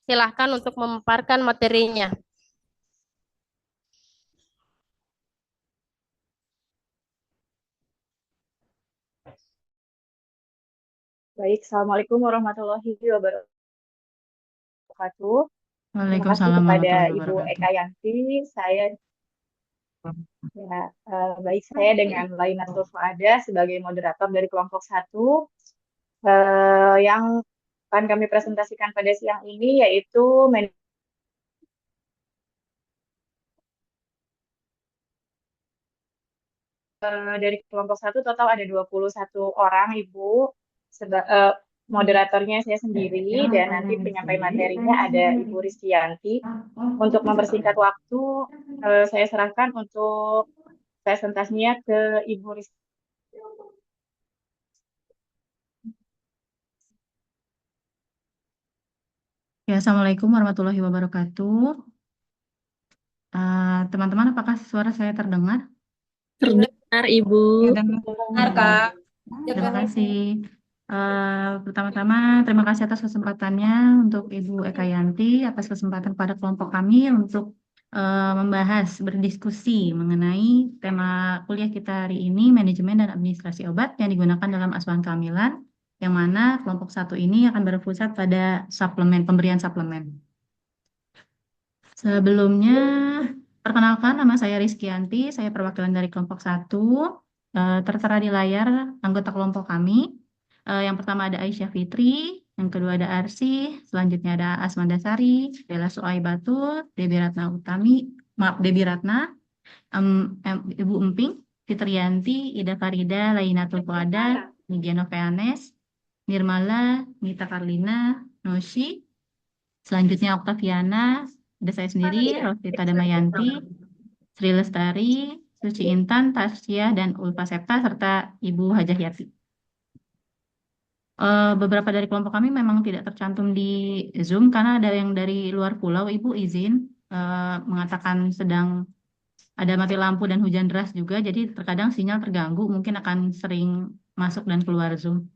Silahkan untuk memaparkan materinya. Baik, Assalamualaikum warahmatullahi wabarakatuh. Terima kasih Waalaikumsalam kepada warahmatullahi Ibu wabarakatuh. Eka Yanti. Saya ya, baik saya dengan Lainatul Fuada sebagai moderator dari kelompok satu yang akan kami presentasikan pada siang ini yaitu dari kelompok satu total ada 21 orang Ibu. Moderatornya saya sendiri dan nanti penyampai materinya ada Ibu Rizkyanti. Untuk mempersingkat waktu, saya serahkan untuk presentasinya ke Ibu Rizky. Ya, Assalamualaikum warahmatullahi wabarakatuh. Teman-teman, apakah suara saya terdengar? Terdengar, Ibu. Dengar, Kak. Terima kasih. Pertama-tama, terima kasih atas kesempatannya untuk Ibu Eka Yanti, atas kesempatan pada kelompok kami untuk membahas, berdiskusi mengenai tema kuliah kita hari ini, manajemen dan administrasi obat yang digunakan dalam asuhan kehamilan, yang mana kelompok satu ini akan berpusat pada suplemen, pemberian suplemen. Sebelumnya, perkenalkan nama saya Rizkyanti, saya perwakilan dari kelompok satu. Tertera di layar anggota kelompok kami. Yang pertama ada Aisyah Fitri, yang kedua ada Arsi, selanjutnya ada Asmanda Sari, Bella Suaibatul, Debi Ratna Utami, maaf Debi Ratna, Ibu Emping, Fitriyanti, Ida Farida, Lainatul Fuada, Nidia Noveanes, Nirmala, Nita Karlina, Noshi, selanjutnya Oktaviana, ada saya sendiri, Rosita Damayanti, Sri Lestari, Suci Intan, Tasya, dan Ulfa Septa, serta Ibu Hajah Yati. Beberapa dari kelompok kami memang tidak tercantum di Zoom karena ada yang dari luar pulau. Ibu izin mengatakan sedang ada mati lampu dan hujan deras juga, jadi terkadang sinyal terganggu, mungkin akan sering masuk dan keluar Zoom.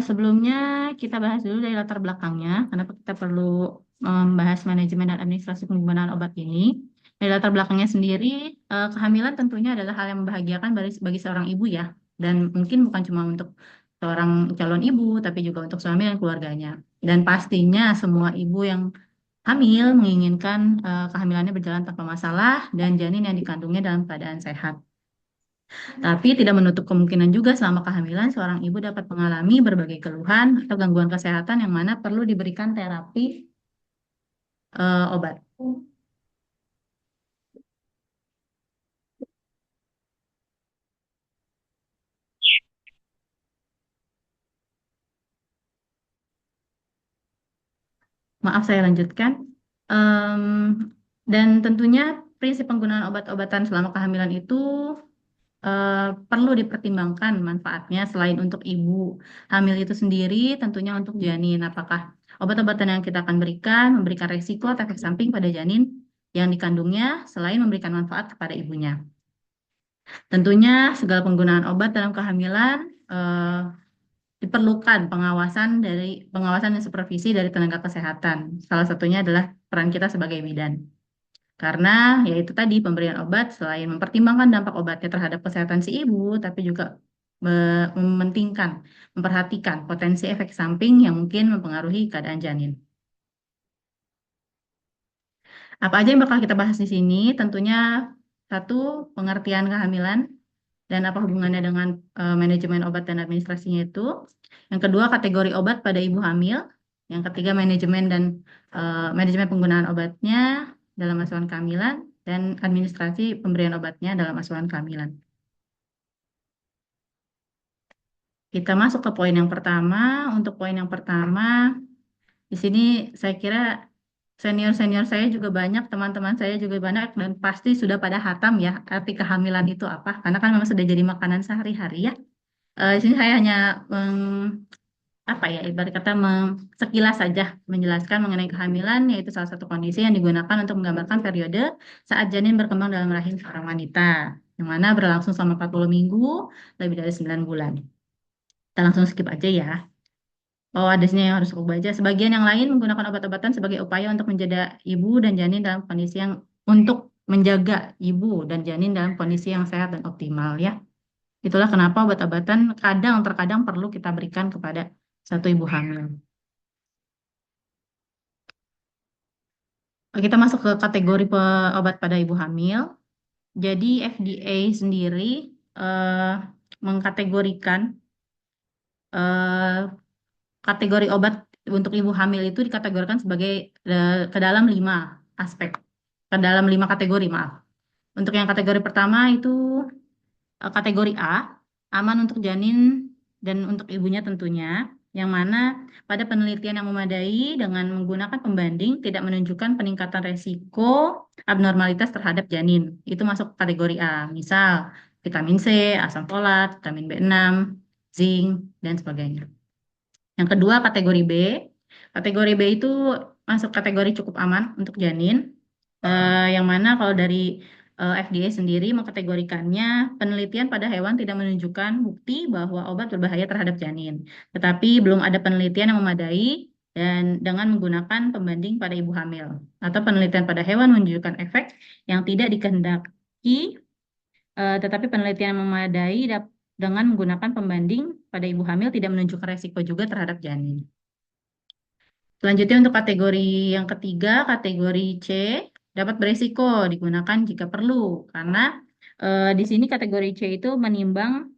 Sebelumnya kita bahas dulu dari latar belakangnya, kenapa kita perlu membahas manajemen dan administrasi penggunaan obat ini. Dari latar belakangnya sendiri, kehamilan tentunya adalah hal yang membahagiakan bagi seorang ibu ya, dan mungkin bukan cuma untuk seorang calon ibu, tapi juga untuk suami dan keluarganya. Dan pastinya semua ibu yang hamil menginginkan kehamilannya berjalan tanpa masalah dan janin yang dikandungnya dalam keadaan sehat. Tapi tidak menutup kemungkinan juga selama kehamilan seorang ibu dapat mengalami berbagai keluhan atau gangguan kesehatan yang mana perlu diberikan terapi obat. Maaf saya lanjutkan. Em, dan tentunya prinsip penggunaan obat-obatan selama kehamilan itu eh, perlu dipertimbangkan manfaatnya selain untuk ibu hamil itu sendiri, tentunya untuk janin. Apakah obat-obatan yang kita akan berikan memberikan resiko atau efek samping pada janin yang dikandungnya selain memberikan manfaat kepada ibunya. Tentunya segala penggunaan obat dalam kehamilan diperlukan pengawasan dan supervisi dari tenaga kesehatan. Salah satunya adalah peran kita sebagai bidan. Karena yaitu tadi pemberian obat selain mempertimbangkan dampak obatnya terhadap kesehatan si ibu, tapi juga mementingkan, memperhatikan potensi efek samping yang mungkin mempengaruhi keadaan janin. Apa aja yang bakal kita bahas di sini? Tentunya satu, pengertian kehamilan dan apa hubungannya dengan manajemen obat dan administrasinya itu. Yang kedua, kategori obat pada ibu hamil. Yang ketiga, manajemen penggunaan obatnya dalam asuhan kehamilan dan administrasi pemberian obatnya dalam asuhan kehamilan. Kita masuk ke poin yang pertama. Untuk poin yang pertama, di sini saya kira senior-senior saya juga banyak, teman-teman saya juga banyak, dan pasti sudah pada hatam ya arti kehamilan itu apa. Karena kan memang sudah jadi makanan sehari-hari ya. Di sini saya hanya apa ya ibarat kata sekilas saja menjelaskan mengenai kehamilan, yaitu salah satu kondisi yang digunakan untuk menggambarkan periode saat janin berkembang dalam rahim seorang wanita, yang mana berlangsung selama 40 minggu, lebih dari 9 bulan. Kita langsung skip aja ya. Oh, ada sini yang harus aku baca. Sebagian yang lain menggunakan obat-obatan sebagai upaya untuk menjaga ibu dan janin dalam kondisi yang untuk menjaga ibu dan janin dalam kondisi yang sehat dan optimal ya. Itulah kenapa obat-obatan terkadang perlu kita berikan kepada satu ibu hamil. Kita masuk ke kategori obat pada ibu hamil. Jadi FDA sendiri eh, mengkategorikan eh, kategori obat untuk ibu hamil itu dikategorikan sebagai ke dalam 5 aspek, ke dalam 5 kategori, maaf. Untuk yang kategori pertama itu kategori A, aman untuk janin dan untuk ibunya tentunya, yang mana pada penelitian yang memadai dengan menggunakan pembanding tidak menunjukkan peningkatan resiko abnormalitas terhadap janin. Itu masuk kategori A, misal vitamin C, asam folat, vitamin B6, zinc, dan sebagainya. Yang kedua kategori B. Kategori B itu masuk kategori cukup aman untuk janin. Yang mana kalau dari FDA sendiri mengkategorikannya penelitian pada hewan tidak menunjukkan bukti bahwa obat berbahaya terhadap janin. Tetapi belum ada penelitian yang memadai dan dengan menggunakan pembanding pada ibu hamil. Atau penelitian pada hewan menunjukkan efek yang tidak dikehendaki, tetapi penelitian yang memadai dengan menggunakan pembanding pada ibu hamil tidak menunjukkan resiko juga terhadap janin. Selanjutnya untuk kategori yang ketiga, kategori C, dapat beresiko digunakan jika perlu. Karena di sini kategori C itu menimbang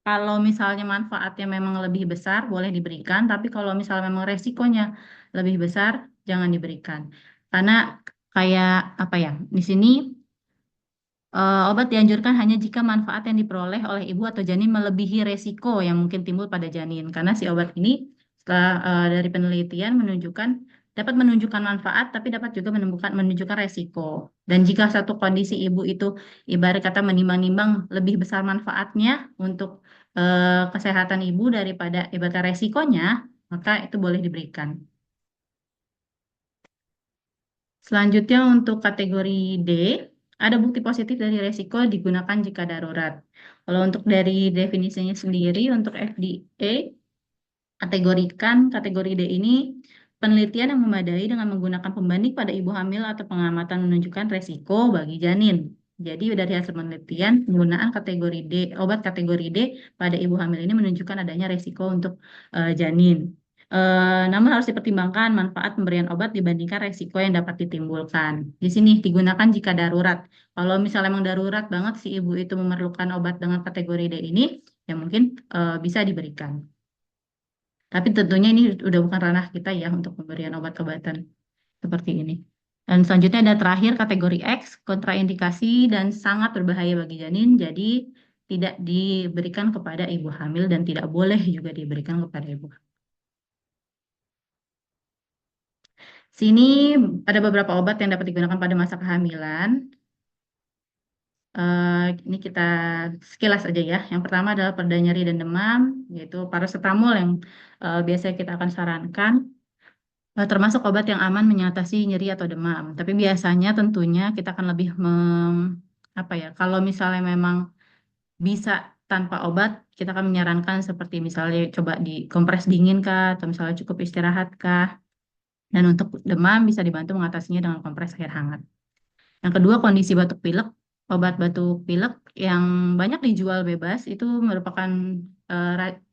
kalau misalnya manfaatnya memang lebih besar, boleh diberikan. Tapi kalau misalnya memang resikonya lebih besar, jangan diberikan. Karena kayak apa ya, di sini obat dianjurkan hanya jika manfaat yang diperoleh oleh ibu atau janin melebihi resiko yang mungkin timbul pada janin. Karena si obat ini setelah dari penelitian dapat menunjukkan manfaat, tapi dapat juga menunjukkan resiko. Dan jika satu kondisi ibu itu ibarat kata menimbang-nimbang lebih besar manfaatnya untuk kesehatan ibu daripada ibarat resikonya, maka itu boleh diberikan. Selanjutnya untuk kategori D, ada bukti positif dari resiko digunakan jika darurat. Kalau untuk dari definisinya sendiri, untuk FDA, kategorikan kategori D ini penelitian yang memadai dengan menggunakan pembanding pada ibu hamil atau pengamatan menunjukkan resiko bagi janin. Jadi dari hasil penelitian, penggunaan kategori D, obat kategori D pada ibu hamil ini menunjukkan adanya resiko untuk janin. Namun harus dipertimbangkan manfaat pemberian obat dibandingkan resiko yang dapat ditimbulkan. Di sini digunakan jika darurat. Kalau misalnya memang darurat banget si ibu itu memerlukan obat dengan kategori D ini, ya mungkin bisa diberikan. Tapi tentunya ini udah bukan ranah kita ya untuk pemberian obat-obatan seperti ini. Dan selanjutnya ada terakhir kategori X, kontraindikasi dan sangat berbahaya bagi janin, jadi tidak diberikan kepada ibu hamil dan tidak boleh juga diberikan kepada ibu. Sini ada beberapa obat yang dapat digunakan pada masa kehamilan. Ini kita sekilas aja ya. Yang pertama adalah pereda nyeri dan demam, yaitu paracetamol yang biasanya kita akan sarankan. Termasuk obat yang aman mengatasi nyeri atau demam. Tapi biasanya tentunya kita akan lebih apa ya? Kalau misalnya memang bisa tanpa obat, kita akan menyarankan seperti misalnya coba dikompres dingin kah, atau misalnya cukup istirahat kah. Dan untuk demam bisa dibantu mengatasinya dengan kompres air hangat. Yang kedua, kondisi batuk pilek. Obat batuk pilek yang banyak dijual bebas itu merupakan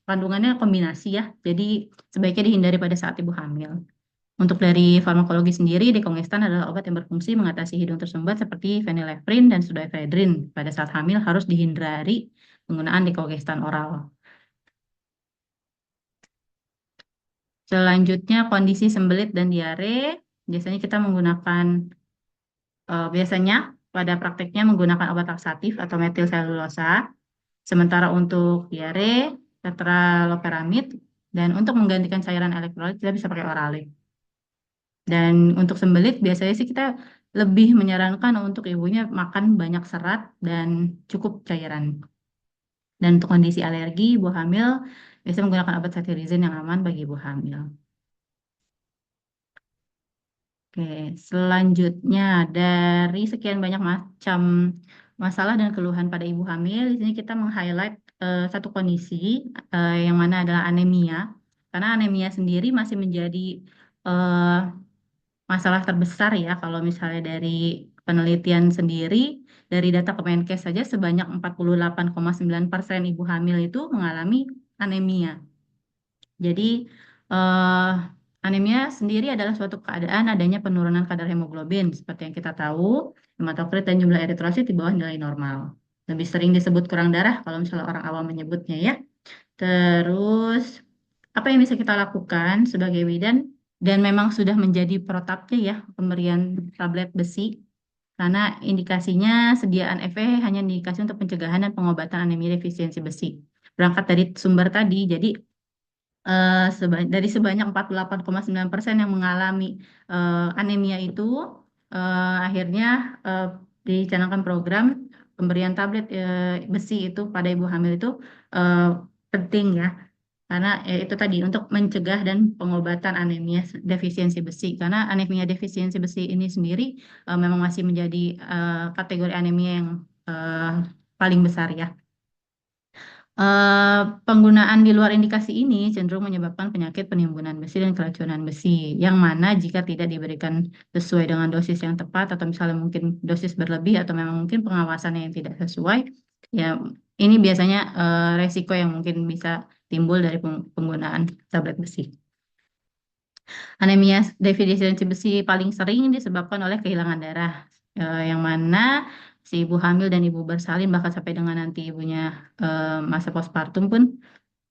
kandungannya kombinasi ya. Jadi sebaiknya dihindari pada saat ibu hamil. Untuk dari farmakologi sendiri, dekongestan adalah obat yang berfungsi mengatasi hidung tersumbat seperti phenylephrine dan pseudoephedrine. Pada saat hamil harus dihindari penggunaan dekongestan oral. Selanjutnya, kondisi sembelit dan diare. Biasanya kita menggunakan, biasanya pada prakteknya menggunakan obat laksatif atau metil selulosa. Sementara untuk diare, tetraloperamid. Dan untuk menggantikan cairan elektrolit, kita bisa pakai Oralid. Dan untuk sembelit biasanya sih kita lebih menyarankan untuk ibunya makan banyak serat dan cukup cairan. Dan untuk kondisi alergi ibu hamil biasanya menggunakan obat cetirizine yang aman bagi ibu hamil. Oke, selanjutnya dari sekian banyak macam masalah dan keluhan pada ibu hamil, di sini kita meng-highlight satu kondisi yang mana adalah anemia. karena anemia sendiri masih menjadi eh, masalah terbesar ya kalau misalnya dari penelitian sendiri, dari data Kemenkes saja sebanyak 48,9% ibu hamil itu mengalami anemia. Jadi eh, anemia sendiri adalah suatu keadaan adanya penurunan kadar hemoglobin seperti yang kita tahu, hematokrit dan jumlah eritrosit di bawah nilai normal. Lebih sering disebut kurang darah kalau misalnya orang awam menyebutnya ya. Terus apa yang bisa kita lakukan sebagai bidan dan memang sudah menjadi protapnya ya pemberian tablet besi karena indikasinya sediaan EV hanya indikasi untuk pencegahan dan pengobatan anemia defisiensi besi. Berangkat dari sumber tadi, jadi dari sebanyak 48,9% yang mengalami anemia itu, akhirnya eh, dicanangkan program pemberian tablet besi itu pada ibu hamil itu eh, penting ya, karena itu tadi untuk mencegah dan pengobatan anemia defisiensi besi. Karena anemia defisiensi besi ini sendiri memang masih menjadi kategori anemia yang eh, paling besar ya. Penggunaan di luar indikasi ini cenderung menyebabkan penyakit penimbunan besi dan keracunan besi, yang mana jika tidak diberikan sesuai dengan dosis yang tepat atau misalnya mungkin dosis berlebih atau memang mungkin pengawasannya yang tidak sesuai, ya ini biasanya resiko yang mungkin bisa timbul dari penggunaan tablet besi. Anemia defisiensi besi paling sering disebabkan oleh kehilangan darah, yang mana si ibu hamil dan ibu bersalin bahkan sampai dengan nanti ibunya masa postpartum pun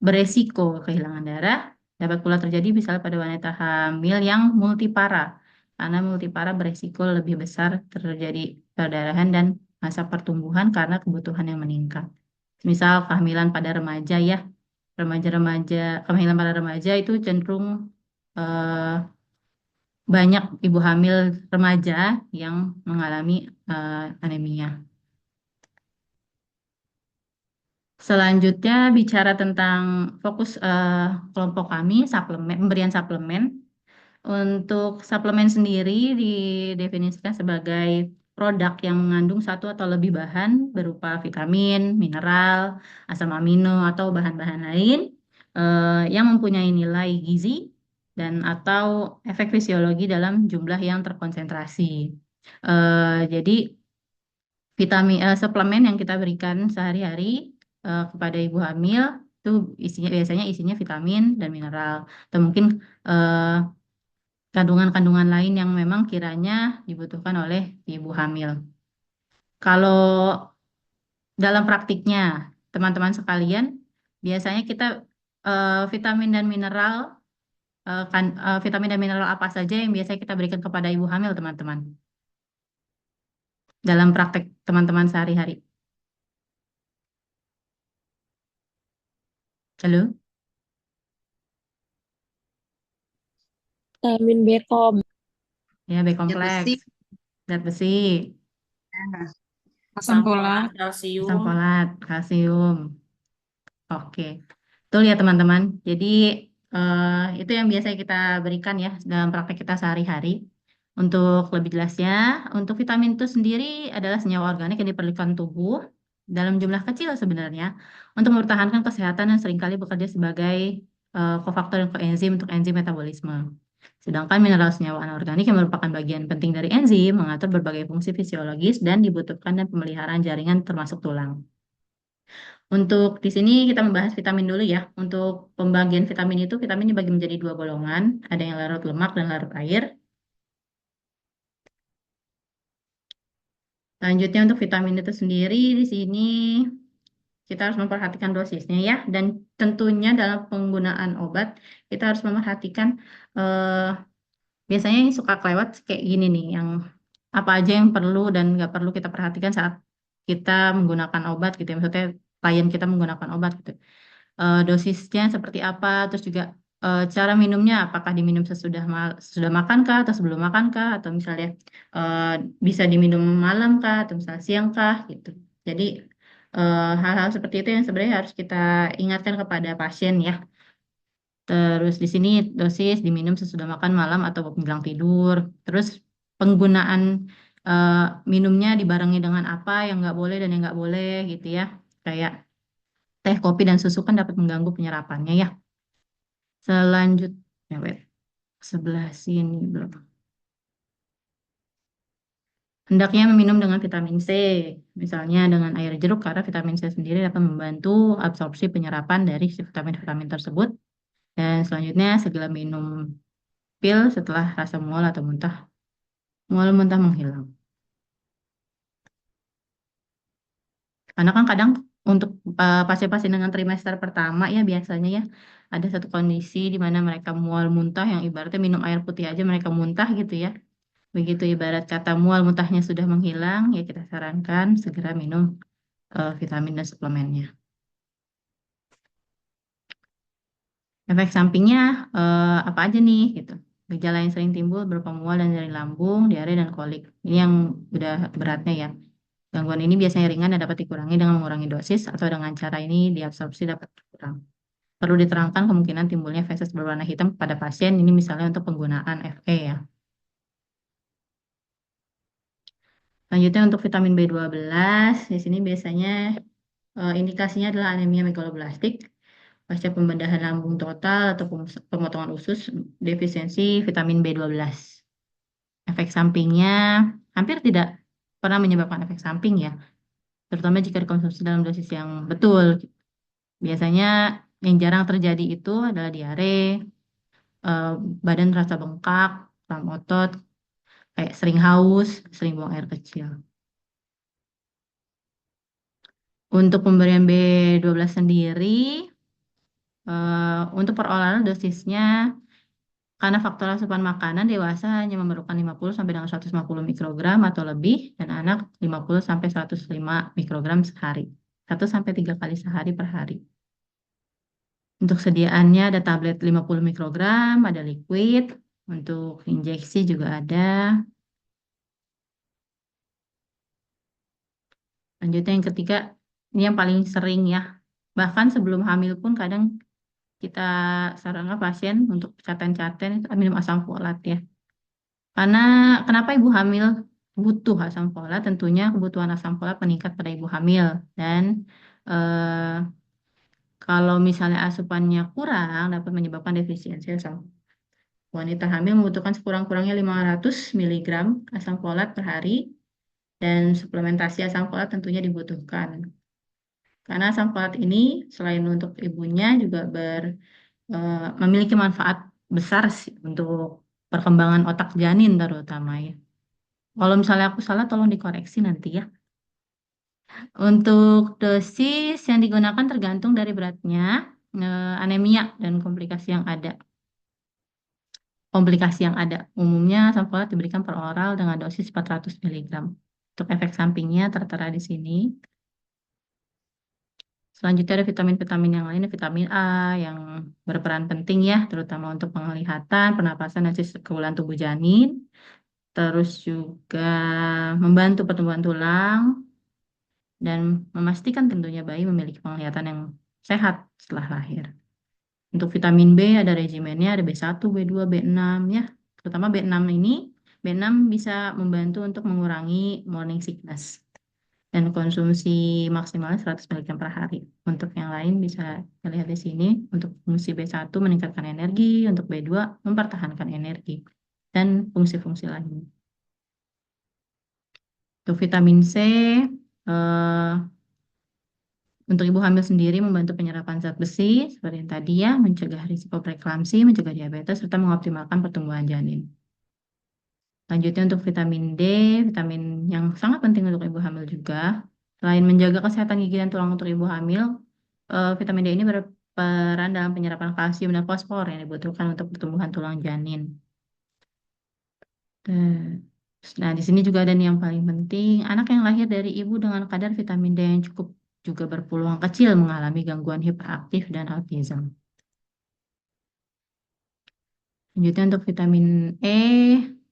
beresiko kehilangan darah. Dapat pula terjadi misalnya pada wanita hamil yang multipara, karena multipara beresiko lebih besar terjadi perdarahan dan masa pertumbuhan karena kebutuhan yang meningkat. Misal kehamilan pada remaja ya, remaja-remaja, kehamilan pada remaja itu cenderung eh, banyak ibu hamil remaja yang mengalami anemia. Selanjutnya bicara tentang fokus kelompok kami, suplemen, pemberian suplemen. Untuk suplemen sendiri didefinisikan sebagai produk yang mengandung satu atau lebih bahan berupa vitamin, mineral, asam amino, atau bahan-bahan lain yang mempunyai nilai gizi dan atau efek fisiologi dalam jumlah yang terkonsentrasi. Jadi suplemen yang kita berikan sehari-hari kepada ibu hamil itu biasanya isinya vitamin dan mineral atau mungkin eh, kandungan-kandungan lain yang memang kiranya dibutuhkan oleh ibu hamil. Kalau dalam praktiknya, teman-teman sekalian, biasanya kita vitamin dan mineral, vitamin dan mineral apa saja yang biasanya kita berikan kepada ibu hamil, teman-teman, dalam praktek teman-teman sehari-hari. Halo, Vitamin B-kom. ya B Zat kompleks, besi, zat besi, asam folat, asam Kalsium. folat, kalsium. Oke, betul ya teman-teman. Jadi eh, itu yang biasa kita berikan ya dalam praktek kita sehari-hari. Untuk lebih jelasnya, untuk vitamin itu sendiri adalah senyawa organik yang diperlukan tubuh dalam jumlah kecil sebenarnya untuk mempertahankan kesehatan dan seringkali bekerja sebagai kofaktor dan koenzim untuk enzim metabolisme. Sedangkan mineral senyawa anorganik yang merupakan bagian penting dari enzim mengatur berbagai fungsi fisiologis dan dibutuhkan dan pemeliharaan jaringan termasuk tulang. Untuk di sini kita membahas vitamin dulu ya. Untuk pembagian vitamin itu, vitamin dibagi menjadi dua golongan. Ada yang larut lemak dan larut air. Lanjutnya untuk vitamin itu sendiri di sini kita harus memperhatikan dosisnya ya. Dan tentunya dalam penggunaan obat kita harus memperhatikan eh, biasanya yang suka kelewat kayak gini nih, yang apa aja yang perlu dan nggak perlu kita perhatikan saat kita menggunakan obat gitu ya. Maksudnya klien kita menggunakan obat gitu. Dosisnya seperti apa, terus juga cara minumnya, apakah diminum sesudah makan kah, atau sebelum makan kah, atau misalnya eh, bisa diminum malam kah, atau misalnya siang kah, gitu. Jadi hal-hal seperti itu yang sebenarnya harus kita ingatkan kepada pasien ya. Terus di sini dosis diminum sesudah makan malam atau menjelang tidur. Terus penggunaan eh, minumnya dibarengi dengan apa yang nggak boleh dan yang nggak boleh gitu ya. Kayak teh, kopi, dan susu kan dapat mengganggu penyerapannya ya. Selanjutnya, wait, sebelah sini belum. Hendaknya meminum dengan vitamin C, misalnya dengan air jeruk karena vitamin C sendiri dapat membantu absorpsi penyerapan dari si vitamin-vitamin tersebut. Dan selanjutnya segera minum pil setelah rasa mual atau mual muntah menghilang. Karena kan kadang untuk pasien-pasien dengan trimester pertama ya biasanya ya ada satu kondisi di mana mereka mual muntah yang ibaratnya minum air putih aja mereka muntah gitu ya. Begitu ibarat kata mual muntahnya sudah menghilang ya kita sarankan segera minum vitamin dan suplemennya. Efek sampingnya apa aja nih gitu. Gejala yang sering timbul berupa mual dan nyeri lambung, diare dan kolik. Ini yang udah beratnya ya. Gangguan ini biasanya ringan dan dapat dikurangi dengan mengurangi dosis atau dengan cara ini diabsorpsi dapat berkurang. Perlu diterangkan kemungkinan timbulnya feses berwarna hitam pada pasien ini misalnya untuk penggunaan FE ya. Lanjutnya untuk vitamin B12, di sini biasanya indikasinya adalah anemia megaloblastik, pasca pembedahan lambung total atau pemotongan usus defisiensi vitamin B12. Efek sampingnya hampir tidak pernah menyebabkan efek samping ya, terutama jika dikonsumsi dalam dosis yang betul. Biasanya yang jarang terjadi itu adalah diare, eh, badan terasa bengkak, kram otot, kayak sering haus, sering buang air kecil. Untuk pemberian B12 sendiri, untuk perorangan dosisnya karena faktor asupan makanan dewasa hanya memerlukan 50 sampai dengan 150 mikrogram atau lebih dan anak 50 sampai 105 mikrogram sehari. 1 sampai 3 kali sehari per hari. Untuk sediaannya ada tablet 50 mikrogram, ada liquid, untuk injeksi juga ada. Lanjutnya yang ketiga, ini yang paling sering ya. Bahkan sebelum hamil pun kadang kita sarankan pasien untuk caten-caten itu minum asam folat ya. Karena kenapa ibu hamil butuh asam folat? Tentunya kebutuhan asam folat meningkat pada ibu hamil dan eh, kalau misalnya asupannya kurang dapat menyebabkan defisiensi asam. Wanita hamil membutuhkan sekurang-kurangnya 500 miligram asam folat per hari dan suplementasi asam folat tentunya dibutuhkan. Karena asam folat ini selain untuk ibunya juga memiliki manfaat besar sih untuk perkembangan otak janin terutama ya. Kalau misalnya aku salah tolong dikoreksi nanti ya. Untuk dosis yang digunakan tergantung dari beratnya, anemia dan komplikasi yang ada. Umumnya asam folat diberikan per oral dengan dosis 400 miligram. Untuk efek sampingnya tertera di sini. Selanjutnya ada vitamin-vitamin yang lain, vitamin A yang berperan penting ya, terutama untuk penglihatan, pernapasan, dan sistem kekebalan tubuh janin. Terus juga membantu pertumbuhan tulang dan memastikan tentunya bayi memiliki penglihatan yang sehat setelah lahir. Untuk vitamin B ada regimennya, ada B1, B2, B6 ya. Terutama B6 ini, B6 bisa membantu untuk mengurangi morning sickness. Dan konsumsi maksimal 100 mg per hari. Untuk yang lain bisa dilihat di sini. Untuk fungsi B1 meningkatkan energi, untuk B2 mempertahankan energi, dan fungsi-fungsi lain. Untuk vitamin C, eh, untuk ibu hamil sendiri membantu penyerapan zat besi, seperti yang tadi ya, mencegah risiko preeklamsi, mencegah diabetes, serta mengoptimalkan pertumbuhan janin. Lanjutnya untuk vitamin D, vitamin yang sangat penting untuk ibu hamil juga. Selain menjaga kesehatan gigi dan tulang untuk ibu hamil, vitamin D ini berperan dalam penyerapan kalsium dan fosfor yang dibutuhkan untuk pertumbuhan tulang janin. Nah, di sini juga ada nih yang paling penting, anak yang lahir dari ibu dengan kadar vitamin D yang cukup juga berpeluang kecil mengalami gangguan hiperaktif dan autism. Lanjutnya untuk vitamin E,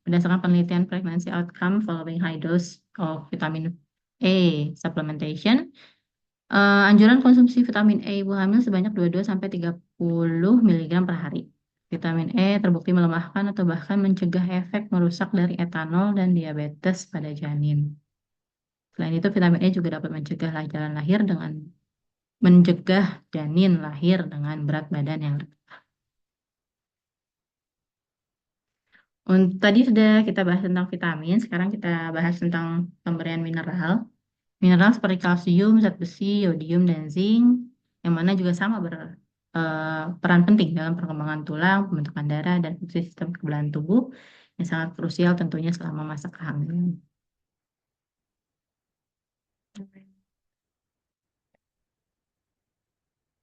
berdasarkan penelitian pregnancy outcome following high dose of vitamin E supplementation, anjuran konsumsi vitamin E ibu hamil sebanyak 22-30 mg per hari. Vitamin E terbukti melemahkan atau bahkan mencegah efek merusak dari etanol dan diabetes pada janin. Selain itu, vitamin E juga dapat mencegah janin lahir dengan berat badan yang rendah. Tadi sudah kita bahas tentang vitamin, sekarang kita bahas tentang pemberian mineral. Mineral seperti kalsium, zat besi, yodium, dan zinc, yang mana juga sama berperan penting dalam perkembangan tulang, pembentukan darah, dan fungsi sistem kekebalan tubuh yang sangat krusial tentunya selama masa kehamilan.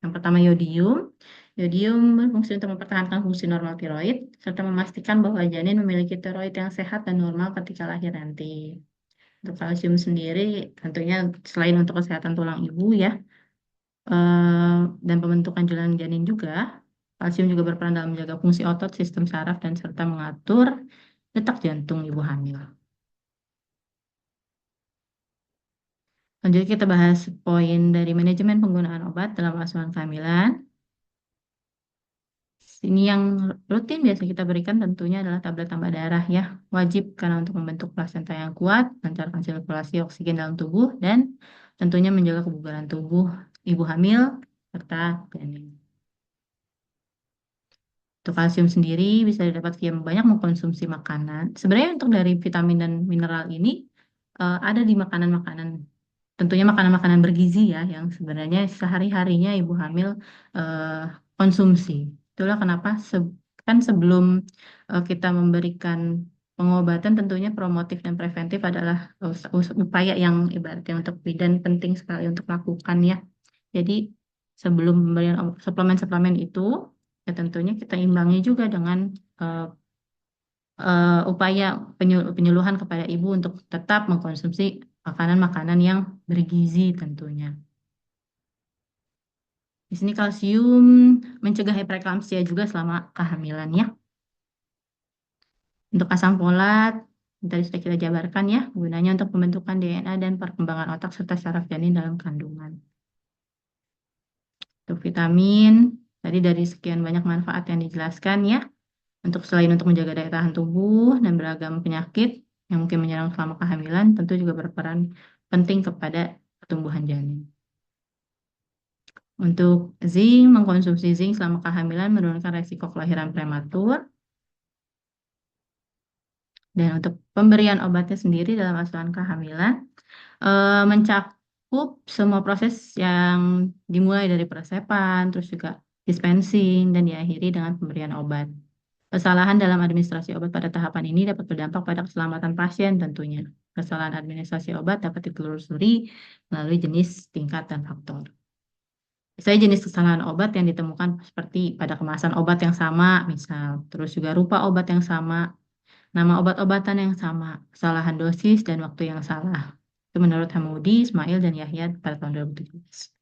Yang pertama yodium. Yodium berfungsi untuk mempertahankan fungsi normal tiroid, serta memastikan bahwa janin memiliki tiroid yang sehat dan normal ketika lahir nanti. Untuk kalsium sendiri, tentunya selain untuk kesehatan tulang ibu ya, dan pembentukan janin juga, kalsium juga berperan dalam menjaga fungsi otot, sistem saraf, dan serta mengatur detak jantung ibu hamil. Lanjut kita bahas poin dari manajemen penggunaan obat dalam asuhan kehamilan. Ini yang rutin biasa kita berikan tentunya adalah tablet tambah darah ya. Wajib karena untuk membentuk plasenta yang kuat, melancarkan sirkulasi oksigen dalam tubuh, dan tentunya menjaga kebugaran tubuh ibu hamil serta janin. Untuk kalsium sendiri bisa didapat via banyak mengkonsumsi makanan. Sebenarnya untuk dari vitamin dan mineral ini ada di makanan-makanan, tentunya makanan-makanan bergizi ya, yang sebenarnya sehari-harinya ibu hamil eh, konsumsi. Itulah kenapa kan sebelum kita memberikan pengobatan tentunya promotif dan preventif adalah upaya yang ibaratnya untuk bidan penting sekali untuk lakukan ya. Jadi sebelum pemberian suplemen-suplemen itu, ya tentunya kita imbangi juga dengan eh, upaya penyuluhan kepada ibu untuk tetap mengkonsumsi makanan-makanan yang bergizi tentunya. Di sini kalsium mencegah hipereklamsia juga selama kehamilan ya. Untuk asam folat, tadi sudah kita jabarkan ya, gunanya untuk pembentukan DNA dan perkembangan otak serta saraf janin dalam kandungan. Untuk vitamin, tadi dari sekian banyak manfaat yang dijelaskan ya, selain untuk menjaga daya tahan tubuh dan beragam penyakit yang mungkin menyerang selama kehamilan, tentu juga berperan penting kepada pertumbuhan janin. Untuk zinc, mengkonsumsi zinc selama kehamilan menurunkan resiko kelahiran prematur. Dan untuk pemberian obatnya sendiri dalam asuhan kehamilan, mencakup semua proses yang dimulai dari peresepan, terus juga dispensing, dan diakhiri dengan pemberian obat. Kesalahan dalam administrasi obat pada tahapan ini dapat berdampak pada keselamatan pasien tentunya. Kesalahan administrasi obat dapat ditelusuri melalui jenis, tingkat, dan faktor. Misalnya jenis kesalahan obat yang ditemukan seperti pada kemasan obat yang sama, misal, terus juga rupa obat yang sama, nama obat-obatan yang sama, kesalahan dosis, dan waktu yang salah. Itu menurut Hamudi, Ismail, dan Yahya pada tahun 2017.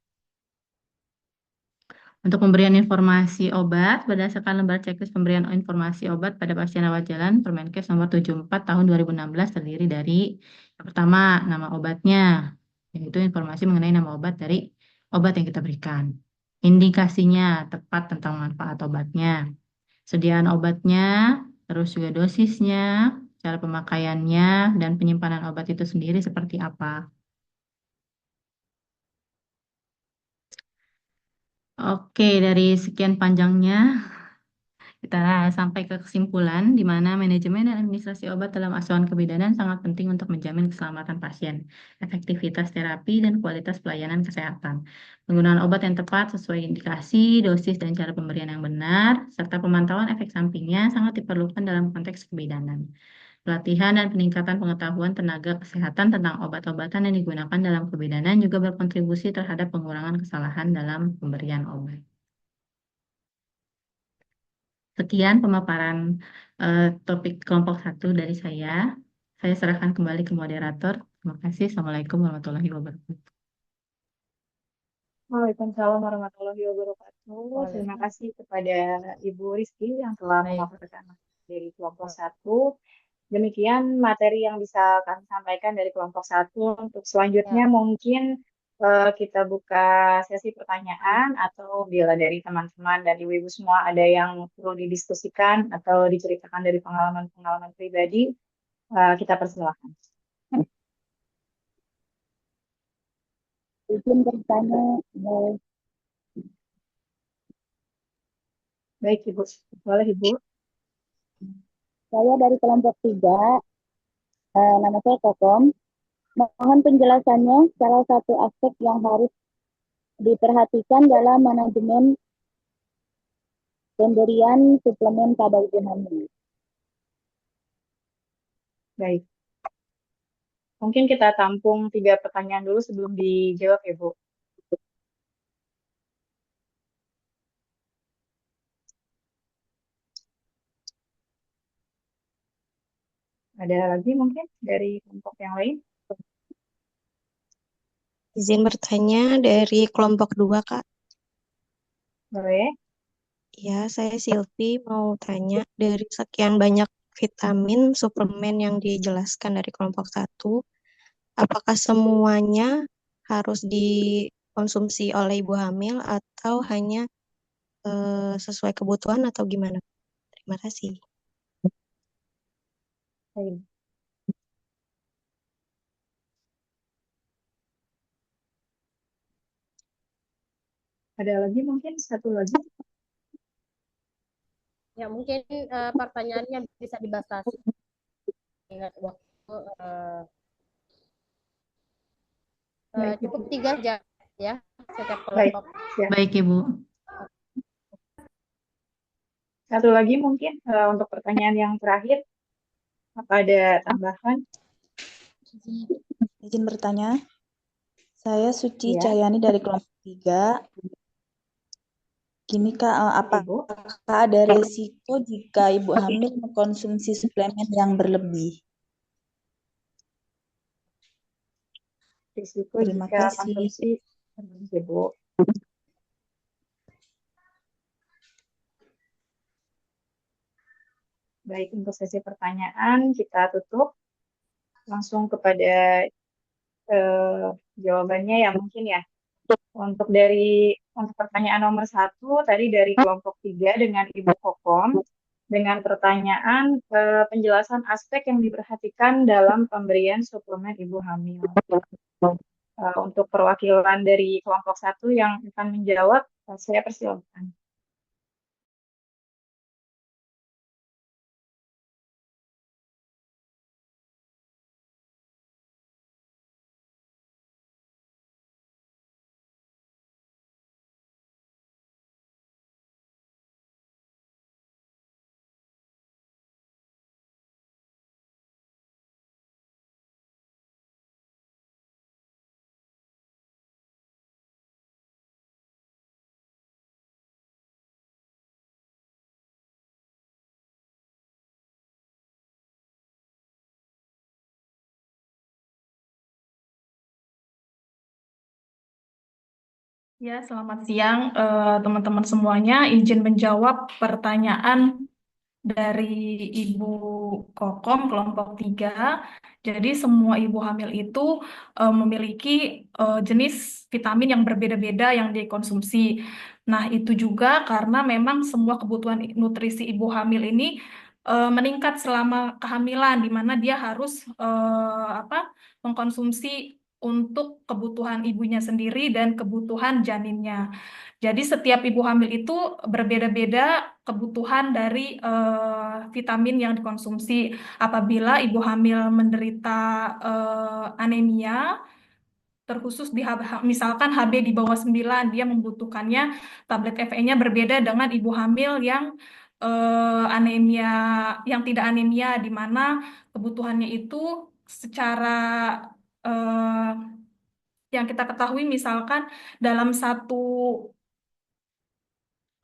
Untuk pemberian informasi obat, berdasarkan lembar checklist pemberian informasi obat pada pasien rawat jalan, Permenkes nomor 74 tahun 2016 terdiri dari yang pertama, nama obatnya, yaitu informasi mengenai nama obat dari obat yang kita berikan. Indikasinya, tepat tentang manfaat obatnya. Sediaan obatnya, terus juga dosisnya, cara pemakaiannya, dan penyimpanan obat itu sendiri seperti apa. Oke, dari sekian panjangnya, kita sampai ke kesimpulan di mana manajemen dan administrasi obat dalam asuhan kebidanan sangat penting untuk menjamin keselamatan pasien, efektivitas terapi, dan kualitas pelayanan kesehatan. Penggunaan obat yang tepat sesuai indikasi, dosis, dan cara pemberian yang benar, serta pemantauan efek sampingnya sangat diperlukan dalam konteks kebidanan. Pelatihan dan peningkatan pengetahuan tenaga kesehatan tentang obat-obatan yang digunakan dalam kebidanan juga berkontribusi terhadap pengurangan kesalahan dalam pemberian obat. Sekian pemaparan topik kelompok 1 dari saya. Saya serahkan kembali ke moderator. Terima kasih. Assalamualaikum warahmatullahi wabarakatuh. Waalaikumsalam warahmatullahi wabarakatuh. Terima kasih kepada Ibu Rizky yang telah memaparkan dari kelompok 1. Demikian materi yang bisa kami sampaikan dari kelompok 1. Untuk selanjutnya mungkin kita buka sesi pertanyaan atau bila dari teman-teman dan ibu-ibu semua ada yang perlu didiskusikan atau diceritakan dari pengalaman-pengalaman pribadi, kita persilahkan. Izin bertanya, Baik Ibu, boleh Ibu. Saya dari kelompok 3, nama saya Kokom. Mohon penjelasannya salah satu aspek yang harus diperhatikan dalam manajemen pemberian suplemen pada ibu hamil. Baik. Mungkin kita tampung 3 pertanyaan dulu sebelum dijawab ya, Bu. Ada lagi mungkin dari kelompok yang lain? Izin bertanya dari kelompok 2, Kak. Boleh? Ya, saya Silvi mau tanya dari sekian banyak vitamin, suplemen yang dijelaskan dari kelompok 1, apakah semuanya harus dikonsumsi oleh ibu hamil atau hanya sesuai kebutuhan atau gimana? Terima kasih. Baik. Ada lagi mungkin satu lagi? Ya, mungkin pertanyaannya bisa dibatasi. Ingat waktu Baik, cukup 3 jam ya setiap baik. kelompok. Ya. Baik, Ibu. Satu lagi mungkin untuk pertanyaan yang terakhir, apa ada tambahan? Izin bertanya. Saya Suci Ya. Cahyani dari kelompok 3. Gini Kak, Ibu. apakah ada resiko jika ibu hamil mengkonsumsi suplemen yang berlebih? Risiko Terima jika kasih. konsumsi berlebih, Bu. Baik, untuk sesi pertanyaan kita tutup. Langsung kepada jawabannya ya mungkin ya. Untuk pertanyaan nomor 1 tadi dari kelompok 3 dengan Ibu Kokom dengan pertanyaan penjelasan aspek yang diperhatikan dalam pemberian suplemen ibu hamil. Untuk perwakilan dari kelompok 1 yang akan menjawab, saya persilakan. Ya, selamat siang teman-teman semuanya. Izin menjawab pertanyaan dari Ibu Kokom kelompok 3. Jadi semua ibu hamil itu memiliki jenis vitamin yang berbeda-beda yang dikonsumsi. Nah, itu juga karena memang semua kebutuhan nutrisi ibu hamil ini meningkat selama kehamilan, di mana dia harus mengkonsumsi untuk kebutuhan ibunya sendiri dan kebutuhan janinnya. Jadi setiap ibu hamil itu berbeda-beda kebutuhan dari vitamin yang dikonsumsi. Apabila ibu hamil menderita anemia, terkhusus misalkan HB di bawah 9, dia membutuhkannya tablet FE-nya berbeda dengan ibu hamil yang anemia, yang tidak anemia, di mana kebutuhannya itu secara yang kita ketahui misalkan dalam satu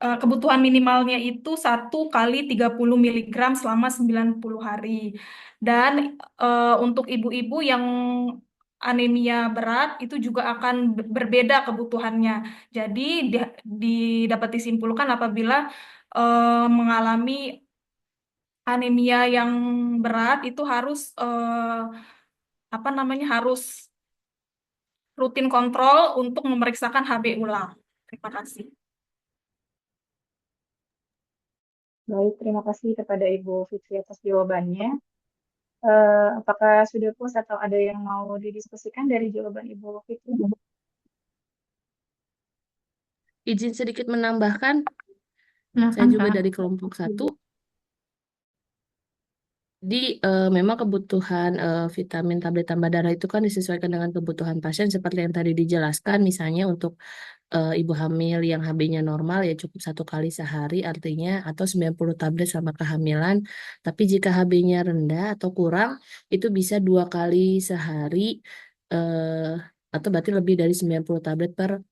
kebutuhan minimalnya itu 1 kali 30 miligram selama 90 hari. Dan untuk ibu-ibu yang anemia berat itu juga akan berbeda kebutuhannya. Jadi dapat disimpulkan apabila mengalami anemia yang berat itu harus harus rutin kontrol untuk memeriksakan HB ulang. Terima kasih. Baik, terima kasih kepada Ibu Fitri atas jawabannya. Apakah sudah puas atau ada yang mau didiskusikan dari jawaban Ibu Fitri? Izin sedikit menambahkan, Silakan, saya juga Kak. dari kelompok 1. Jadi memang kebutuhan vitamin tablet tambah darah itu kan disesuaikan dengan kebutuhan pasien seperti yang tadi dijelaskan. Misalnya untuk ibu hamil yang HB-nya normal ya cukup 1 kali sehari artinya atau 90 tablet selama kehamilan. Tapi jika HB-nya rendah atau kurang itu bisa 2 kali sehari eh, atau berarti lebih dari 90 tablet per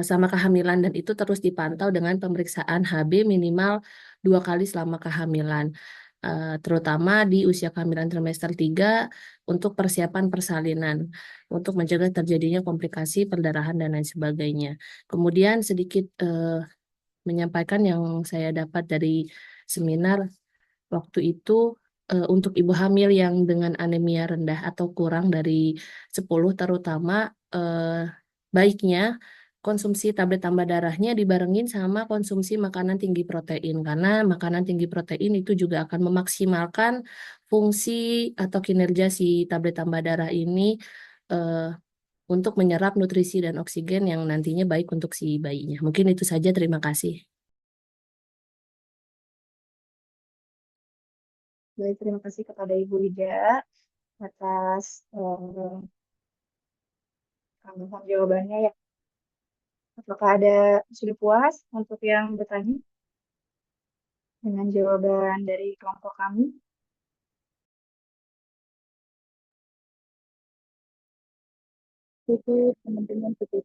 sama kehamilan dan itu terus dipantau dengan pemeriksaan HB minimal 2 kali selama kehamilan. Terutama di usia kehamilan trimester 3 untuk persiapan persalinan untuk mencegah terjadinya komplikasi perdarahan dan lain sebagainya. Kemudian sedikit menyampaikan yang saya dapat dari seminar waktu itu untuk ibu hamil yang dengan anemia rendah atau kurang dari 10 terutama eh, baiknya konsumsi tablet tambah darahnya dibarengin sama konsumsi makanan tinggi protein karena makanan tinggi protein itu juga akan memaksimalkan fungsi atau kinerja si tablet tambah darah ini eh, untuk menyerap nutrisi dan oksigen yang nantinya baik untuk si bayinya. Mungkin itu saja, terima kasih. Baik, terima kasih kepada Ibu Ida atas tambahan jawabannya ya. Apakah sudah puas untuk yang bertanya dengan jawaban dari kelompok kami? Cukup, teman-teman cukup.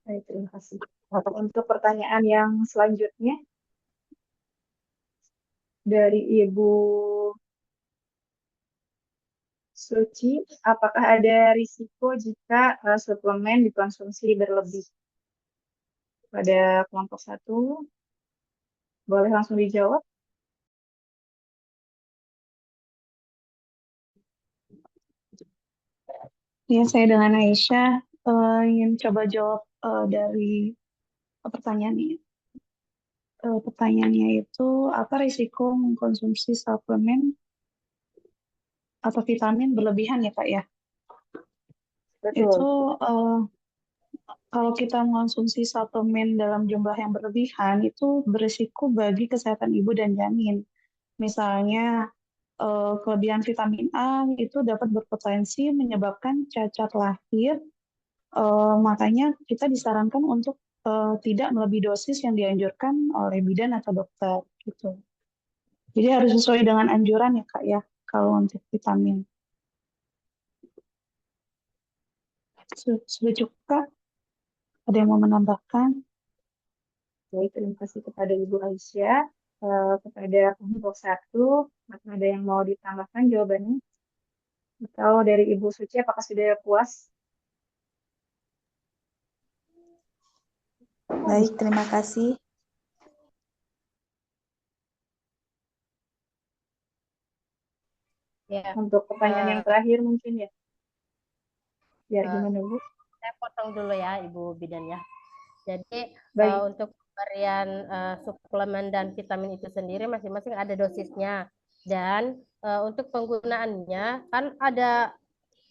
Baik, terima kasih. Untuk pertanyaan yang selanjutnya dari Ibu Suci, apakah ada risiko jika suplemen dikonsumsi berlebih? Pada kelompok 1, boleh langsung dijawab. Ya, saya dengan Aisyah ingin coba jawab dari pertanyaan ini. Pertanyaannya itu, apa risiko mengkonsumsi suplemen atau vitamin berlebihan ya, Kak ya? Betul. Itu kalau kita mengkonsumsi suplemen dalam jumlah yang berlebihan, itu berisiko bagi kesehatan ibu dan janin. Misalnya, kelebihan vitamin A itu dapat berpotensi menyebabkan cacat lahir. Makanya kita disarankan untuk tidak melebihi dosis yang dianjurkan oleh bidan atau dokter gitu. Jadi harus sesuai dengan anjuran ya Kak ya kalau untuk vitamin. Sudah cukup Kak? Ada yang mau menambahkan? Baik, terima kasih kepada Ibu Aisyah. Kepada kelompok 1, ada yang mau ditambahkan jawabannya? Atau dari Ibu Suci, apakah sudah puas? Baik, terima kasih. Ya, Untuk pertanyaan yang terakhir mungkin ya. Biar gimana Bu? saya potong dulu ya Ibu Bidan ya. Jadi Baik. untuk pemberian suplemen dan vitamin itu sendiri masing-masing ada dosisnya. Dan untuk penggunaannya kan ada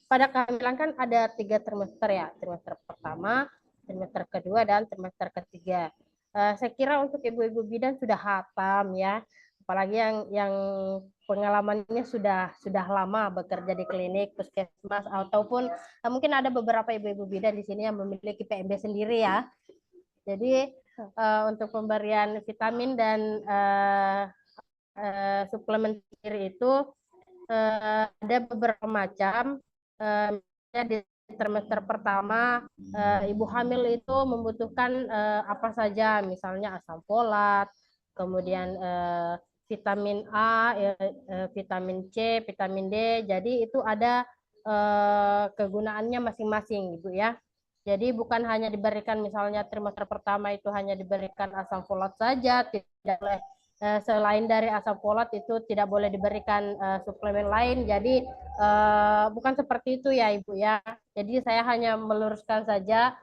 pada kehamilan kan ada 3 trimester ya, trimester pertama, trimester kedua, dan trimester ketiga. Saya kira untuk ibu-ibu bidan sudah hatam ya, apalagi yang pengalamannya sudah lama bekerja di klinik, puskesmas, ataupun mungkin ada beberapa ibu-ibu bidan di sini yang memiliki PMB sendiri ya. Jadi untuk pemberian vitamin dan suplemen sendiri itu ada beberapa macam. Di trimester pertama ibu hamil itu membutuhkan apa saja, misalnya asam folat, kemudian vitamin A, vitamin C, vitamin D. Jadi itu ada kegunaannya masing-masing, Ibu ya. Jadi bukan hanya diberikan misalnya trimester pertama itu hanya diberikan asam folat saja, tidak boleh selain dari asam folat itu tidak boleh diberikan suplemen lain. Jadi bukan seperti itu ya Ibu ya. Jadi saya hanya meluruskan saja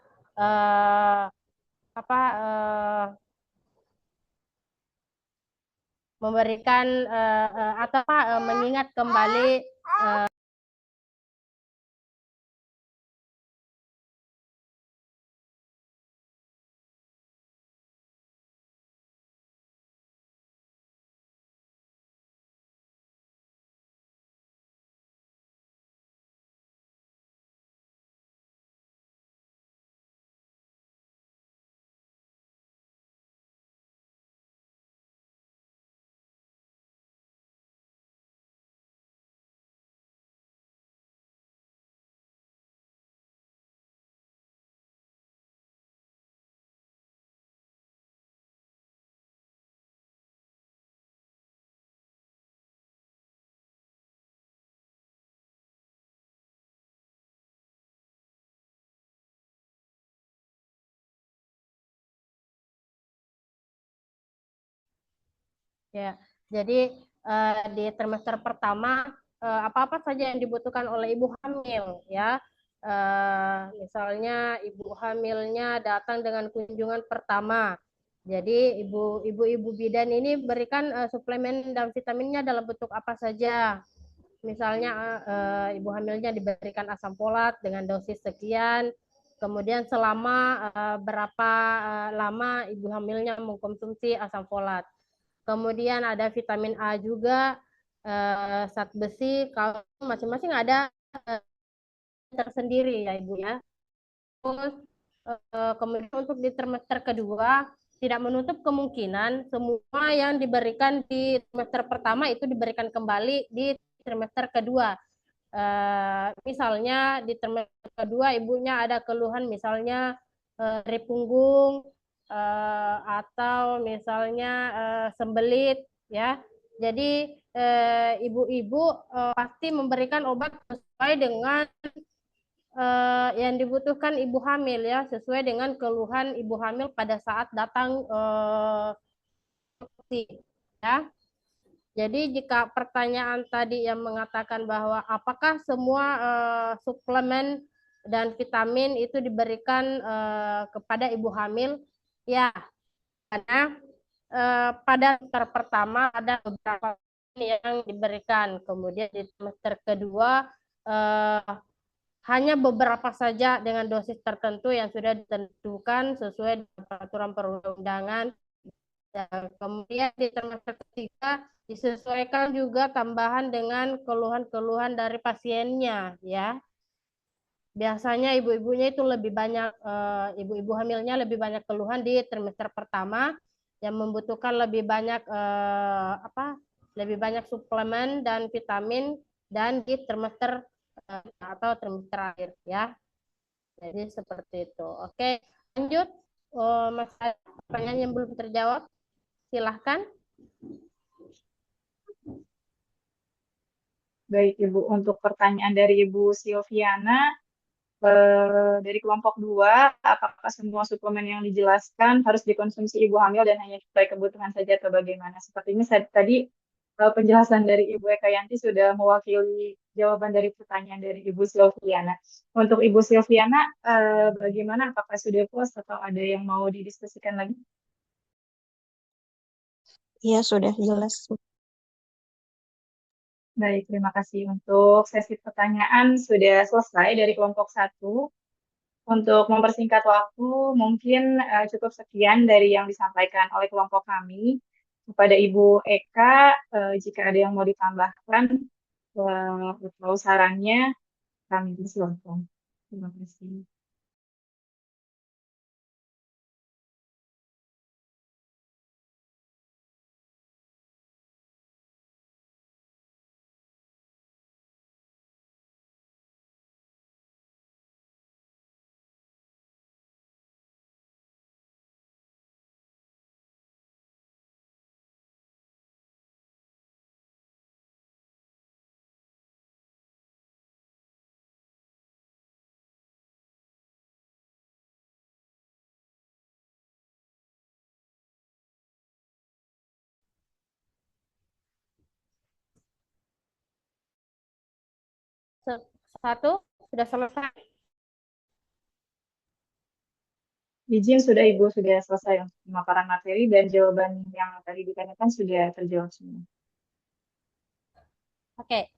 memberikan atau mengingat kembali Ya, jadi di trimester pertama apa-apa saja yang dibutuhkan oleh ibu hamil ya. Misalnya ibu hamilnya datang dengan kunjungan pertama. Jadi ibu-ibu bidan ini berikan suplemen dan vitaminnya dalam bentuk apa saja. Misalnya ibu hamilnya diberikan asam folat dengan dosis sekian. Kemudian selama berapa lama ibu hamilnya mengkonsumsi asam folat. Kemudian ada vitamin A juga, zat besi, kalau masing-masing ada tersendiri ya Ibu ya. Terus kemudian untuk di trimester kedua tidak menutup kemungkinan semua yang diberikan di trimester pertama itu diberikan kembali di trimester kedua. Misalnya di trimester kedua ibunya ada keluhan misalnya nyeri punggung atau misalnya sembelit ya. Jadi ibu-ibu pasti memberikan obat sesuai dengan yang dibutuhkan ibu hamil ya, sesuai dengan keluhan ibu hamil pada saat datang ya. Jadi jika pertanyaan tadi yang mengatakan bahwa apakah semua suplemen dan vitamin itu diberikan kepada ibu hamil, ya, karena pada semester pertama ada beberapa yang diberikan, kemudian di semester kedua hanya beberapa saja dengan dosis tertentu yang sudah ditentukan sesuai dengan peraturan perundang-undangan. Dan kemudian di trimester ketiga disesuaikan juga tambahan dengan keluhan-keluhan dari pasiennya ya. Biasanya ibu-ibunya itu lebih banyak, ibu-ibu hamilnya lebih banyak keluhan di trimester pertama yang membutuhkan lebih banyak lebih banyak suplemen dan vitamin, dan di trimester atau trimester akhir ya. Jadi seperti itu. Oke, lanjut. Mas, pertanyaan yang belum terjawab, silahkan. Baik, Ibu. Untuk pertanyaan dari Ibu Silviana, dari kelompok 2, apakah semua suplemen yang dijelaskan harus dikonsumsi ibu hamil dan hanya sesuai kebutuhan saja atau bagaimana? Sepertinya tadi penjelasan dari Ibu Eka Yanti sudah mewakili jawaban dari pertanyaan dari Ibu Silviana. Untuk Ibu Silviana, bagaimana? Apakah sudah puas atau ada yang mau didiskusikan lagi? Iya, sudah jelas. Baik, terima kasih. Untuk sesi pertanyaan sudah selesai dari kelompok 1. Untuk mempersingkat waktu, mungkin cukup sekian dari yang disampaikan oleh kelompok kami. Kepada Ibu Eka, jika ada yang mau ditambahkan atau sarannya, kami persilakan. Terima kasih. Satu, sudah selesai. Izin sudah Ibu, sudah selesai untuk pemaparan materi dan jawaban yang tadi ditanyakan sudah terjawab semua. Oke,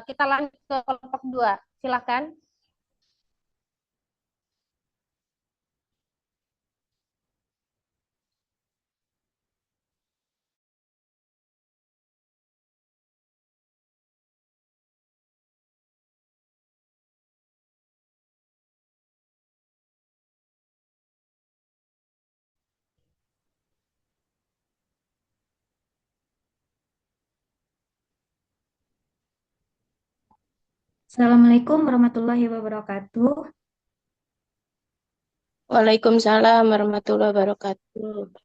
kita lanjut ke kelompok 2. Silakan. Assalamualaikum warahmatullahi wabarakatuh. Waalaikumsalam warahmatullahi wabarakatuh.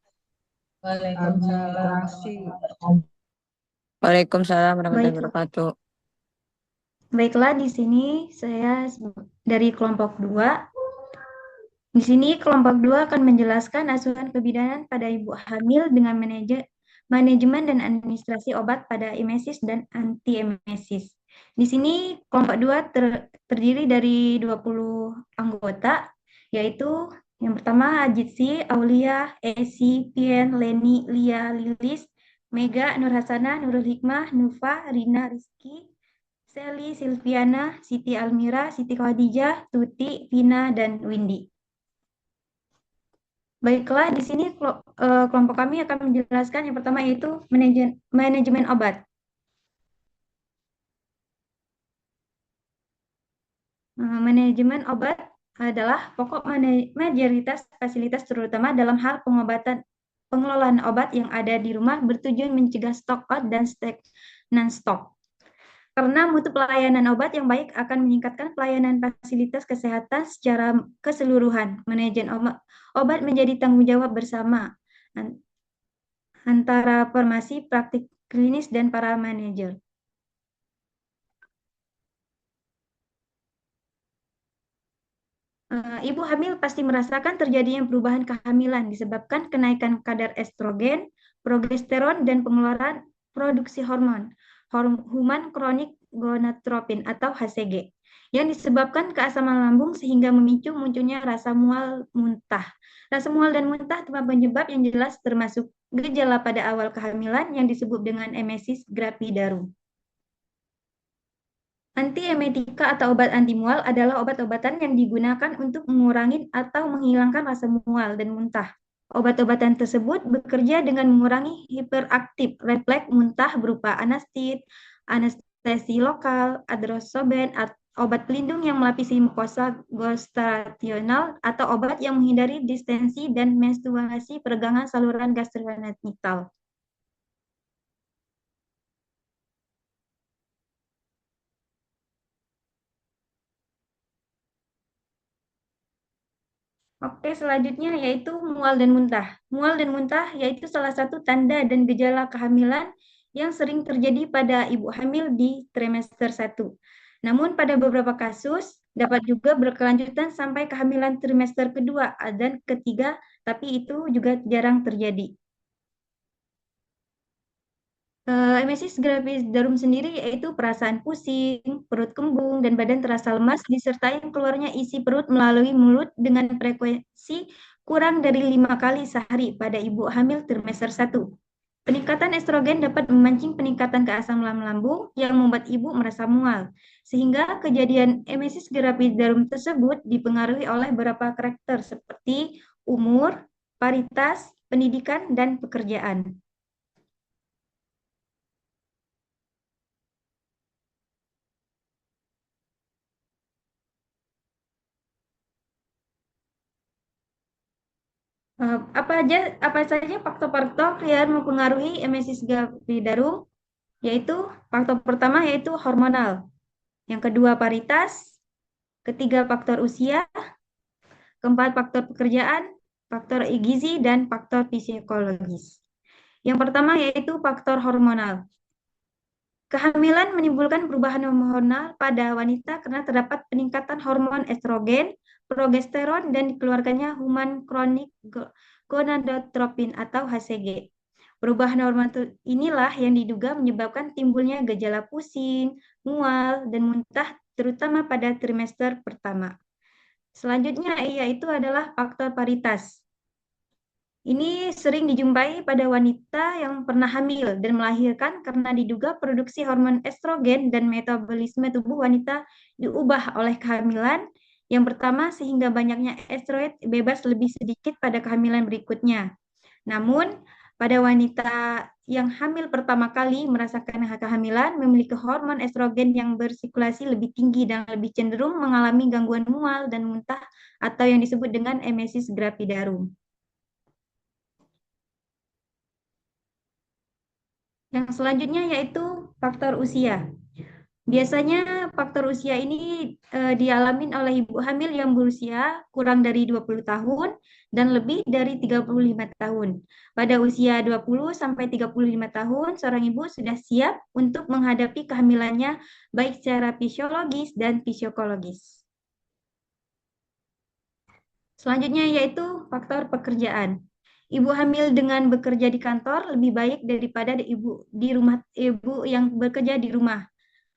Waalaikumsalam warahmatullahi Baiklah, wabarakatuh. baiklah di sini saya dari kelompok 2. Di sini kelompok 2 akan menjelaskan asuhan kebidanan pada ibu hamil dengan manajemen dan administrasi obat pada emesis dan anti-emesis. Di sini kelompok 2 terdiri dari 20 anggota, yaitu yang pertama Ajitsi, Aulia, Esi, Pien, Leni, Lia, Lilis, Mega, Nur Hasanah, Nurul Hikmah, Nufa, Rina, Rizky, Sally, Silviana, Siti Almira, Siti Khadijah, Tuti, Vina, dan Windy. Baiklah, di sini kelompok kami akan menjelaskan yang pertama yaitu manajemen obat. Manajemen obat adalah pokok mayoritas fasilitas terutama dalam hal pengelolaan obat yang ada di rumah bertujuan mencegah stok out dan non-stok. Karena mutu pelayanan obat yang baik akan meningkatkan pelayanan fasilitas kesehatan secara keseluruhan. Manajemen obat menjadi tanggung jawab bersama antara farmasi, praktik klinis, dan para manajer. Ibu hamil pasti merasakan terjadinya perubahan kehamilan disebabkan kenaikan kadar estrogen, progesteron, dan pengeluaran produksi hormon kronik gonadotropin atau HCG yang disebabkan keasaman lambung sehingga memicu munculnya rasa mual muntah. Rasa mual dan muntah tempat penyebab yang jelas termasuk gejala pada awal kehamilan yang disebut dengan emesis gravidarum. Antiemetika atau obat anti mual adalah obat-obatan yang digunakan untuk mengurangi atau menghilangkan rasa mual dan muntah. Obat-obatan tersebut bekerja dengan mengurangi hiperaktif refleks muntah berupa anastit, anestesi lokal, adrosoben, obat pelindung yang melapisi mukosa gestasional, atau obat yang menghindari distensi dan menstruasi peregangan saluran gastrointestinal. Oke, selanjutnya yaitu mual dan muntah. Mual dan muntah yaitu salah satu tanda dan gejala kehamilan yang sering terjadi pada ibu hamil di trimester 1. Namun pada beberapa kasus dapat juga berkelanjutan sampai kehamilan trimester kedua dan ketiga, tapi itu juga jarang terjadi. Emesis gravidarum sendiri yaitu perasaan pusing, perut kembung, dan badan terasa lemas disertai keluarnya isi perut melalui mulut dengan frekuensi kurang dari 5 kali sehari pada ibu hamil trimester 1. Peningkatan estrogen dapat memancing peningkatan keasaman lambung yang membuat ibu merasa mual, sehingga kejadian emesis gravidarum tersebut dipengaruhi oleh beberapa karakter seperti umur, paritas, pendidikan, dan pekerjaan. Apa saja faktor-faktor yang mempengaruhi emesis gravidarum? Yaitu faktor pertama yaitu hormonal, yang kedua paritas, ketiga faktor usia, keempat faktor pekerjaan, faktor gizi, dan faktor psikologis. Yang pertama yaitu faktor hormonal. Kehamilan menimbulkan perubahan hormonal pada wanita karena terdapat peningkatan hormon estrogen, progesteron, dan dikeluarkannya hormon kronik gonadotropin atau HCG. Perubahan hormon inilah yang diduga menyebabkan timbulnya gejala pusing, mual, dan muntah terutama pada trimester pertama. Selanjutnya yaitu adalah faktor paritas. Ini sering dijumpai pada wanita yang pernah hamil dan melahirkan karena diduga produksi hormon estrogen dan metabolisme tubuh wanita diubah oleh kehamilan yang pertama sehingga banyaknya estrogen bebas lebih sedikit pada kehamilan berikutnya. Namun, pada wanita yang hamil pertama kali merasakan kehamilan memiliki hormon estrogen yang bersirkulasi lebih tinggi dan lebih cenderung mengalami gangguan mual dan muntah atau yang disebut dengan emesis gravidarum. Yang selanjutnya yaitu faktor usia. Biasanya faktor usia ini dialami oleh ibu hamil yang berusia kurang dari 20 tahun dan lebih dari 35 tahun. Pada usia 20 sampai 35 tahun, seorang ibu sudah siap untuk menghadapi kehamilannya baik secara fisiologis dan psikologis. Selanjutnya yaitu faktor pekerjaan. ibu hamil dengan bekerja di kantor lebih baik daripada ibu yang bekerja di rumah.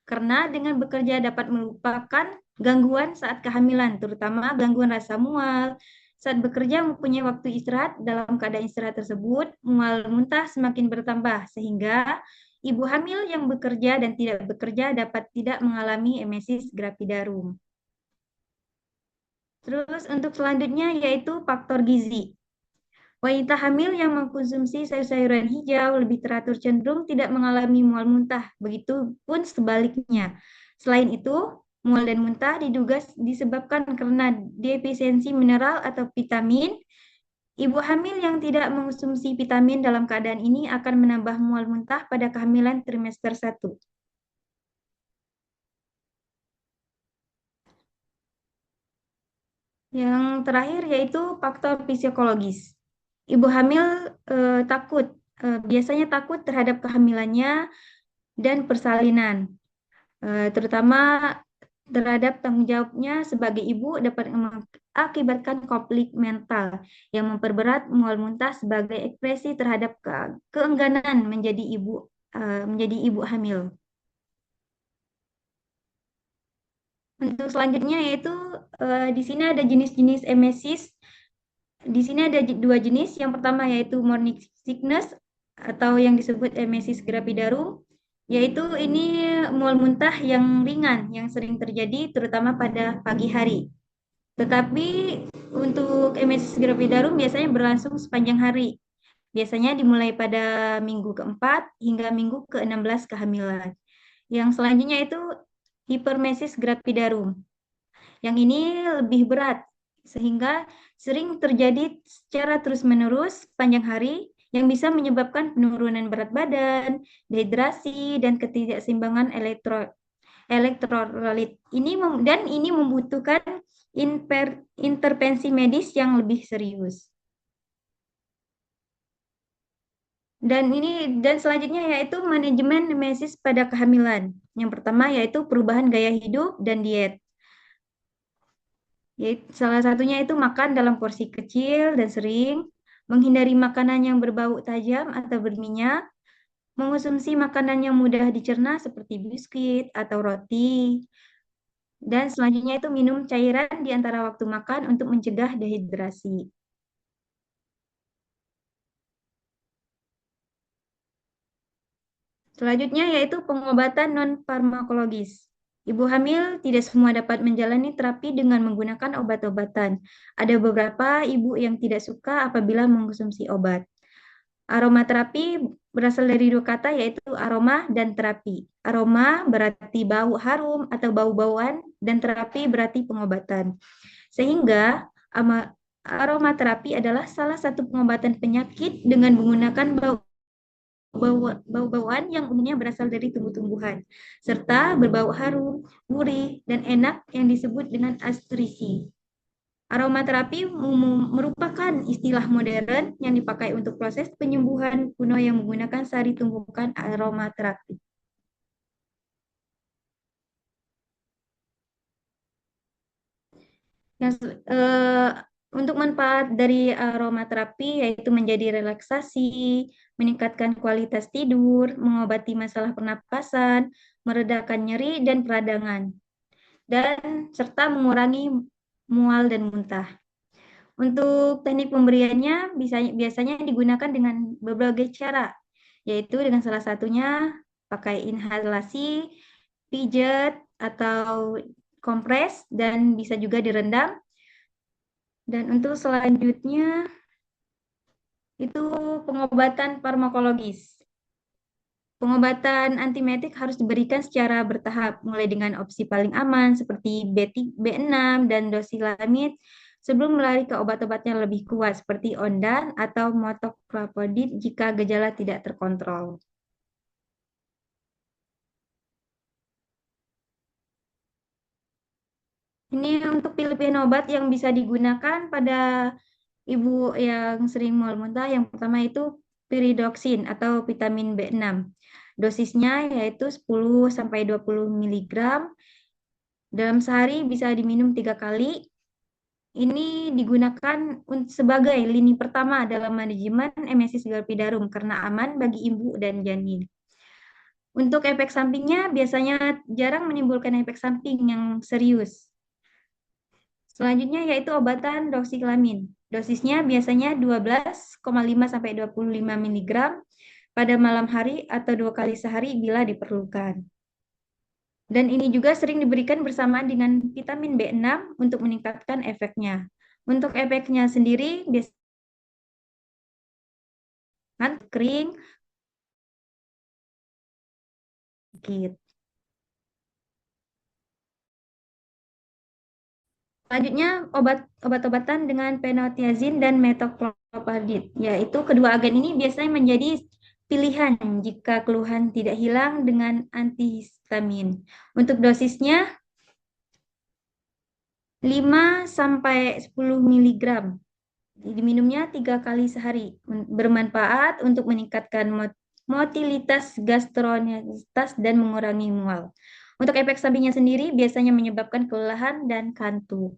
Karena dengan bekerja dapat melupakan gangguan saat kehamilan, terutama gangguan rasa mual. Saat bekerja mempunyai waktu istirahat, dalam keadaan istirahat tersebut, mual muntah semakin bertambah, sehingga ibu hamil yang bekerja dan tidak bekerja dapat tidak mengalami emesis gravidarum. Terus untuk selanjutnya yaitu faktor gizi. Wanita hamil yang mengkonsumsi sayur-sayuran hijau lebih teratur cenderung tidak mengalami mual muntah, begitu pun sebaliknya. Selain itu, mual dan muntah diduga disebabkan karena defisiensi mineral atau vitamin. Ibu hamil yang tidak mengkonsumsi vitamin dalam keadaan ini akan menambah mual muntah pada kehamilan trimester 1. Yang terakhir yaitu faktor psikologis. Ibu hamil biasanya takut terhadap kehamilannya dan persalinan, terutama terhadap tanggung jawabnya sebagai ibu dapat mengakibatkan konflik mental yang memperberat mual muntah sebagai ekspresi terhadap keengganan menjadi ibu hamil. Untuk selanjutnya yaitu di sini ada jenis-jenis emesis. Di sini ada 2 jenis. Yang pertama yaitu morning sickness atau yang disebut emesis gravidarum, yaitu ini mual muntah yang ringan yang sering terjadi terutama pada pagi hari. Tetapi untuk emesis gravidarum biasanya berlangsung sepanjang hari. Biasanya dimulai pada minggu keempat hingga minggu ke-16 kehamilan. Yang selanjutnya itu hipermesis gravidarum. Yang ini lebih berat, sehingga sering terjadi secara terus-menerus sepanjang hari yang bisa menyebabkan penurunan berat badan, dehidrasi, dan ketidakseimbangan elektrolit. Ini membutuhkan intervensi medis yang lebih serius. Dan selanjutnya yaitu manajemen emesis pada kehamilan. Yang pertama yaitu perubahan gaya hidup dan diet. Salah satunya itu makan dalam porsi kecil dan sering, menghindari makanan yang berbau tajam atau berminyak, mengonsumsi makanan yang mudah dicerna seperti biskuit atau roti, dan selanjutnya itu minum cairan di antara waktu makan untuk mencegah dehidrasi. Selanjutnya yaitu pengobatan non-farmakologis. Ibu hamil tidak semua dapat menjalani terapi dengan menggunakan obat-obatan. Ada beberapa ibu yang tidak suka apabila mengkonsumsi obat. Aromaterapi berasal dari 2 kata yaitu aroma dan terapi. Aroma berarti bau harum atau bau-bauan dan terapi berarti pengobatan. Sehingga aromaterapi adalah salah satu pengobatan penyakit dengan menggunakan bau-bauan yang umumnya berasal dari tumbuh-tumbuhan, serta berbau harum, gurih, dan enak yang disebut dengan astrisi. Aromaterapi merupakan istilah modern yang dipakai untuk proses penyembuhan kuno yang menggunakan sari tumbuhan aromaterapi. Untuk manfaat dari aromaterapi yaitu menjadi relaksasi, meningkatkan kualitas tidur, mengobati masalah pernapasan, meredakan nyeri dan peradangan, dan serta mengurangi mual dan muntah. Untuk teknik pemberiannya biasanya digunakan dengan berbagai cara, yaitu dengan salah satunya pakai inhalasi, pijat, atau kompres, dan bisa juga direndam. Dan untuk selanjutnya itu pengobatan farmakologis. Pengobatan antiemetik harus diberikan secara bertahap, mulai dengan opsi paling aman seperti B6 dan dosilamid sebelum melari ke obat-obat yang lebih kuat seperti Ondan atau metoclopramide jika gejala tidak terkontrol. Ini untuk pilihan obat yang bisa digunakan pada ibu yang sering mual muntah. Yang pertama itu pyridoxine atau vitamin B6. Dosisnya yaitu 10-20 mg. Dalam sehari bisa diminum 3 kali. ini digunakan sebagai lini pertama dalam manajemen emesis Galpidarum karena aman bagi ibu dan janin. Untuk efek sampingnya biasanya jarang menimbulkan efek samping yang serius. Selanjutnya yaitu obatan doksiklamin. Dosisnya biasanya 12,5 sampai 25 mg pada malam hari atau 2 kali sehari bila diperlukan. Dan ini juga sering diberikan bersamaan dengan vitamin B6 untuk meningkatkan efeknya. Untuk efeknya sendiri biasanya kering, sakit. Selanjutnya obat-obatan dengan penotiazin dan metoclopramid, yaitu kedua agen ini biasanya menjadi pilihan jika keluhan tidak hilang dengan antihistamin. Untuk dosisnya 5 sampai 10 mg. Diminumnya 3 kali sehari. Bermanfaat untuk meningkatkan motilitas gastroenteritis dan mengurangi mual. Untuk efek sampingnya sendiri biasanya menyebabkan kelelahan dan kantuk.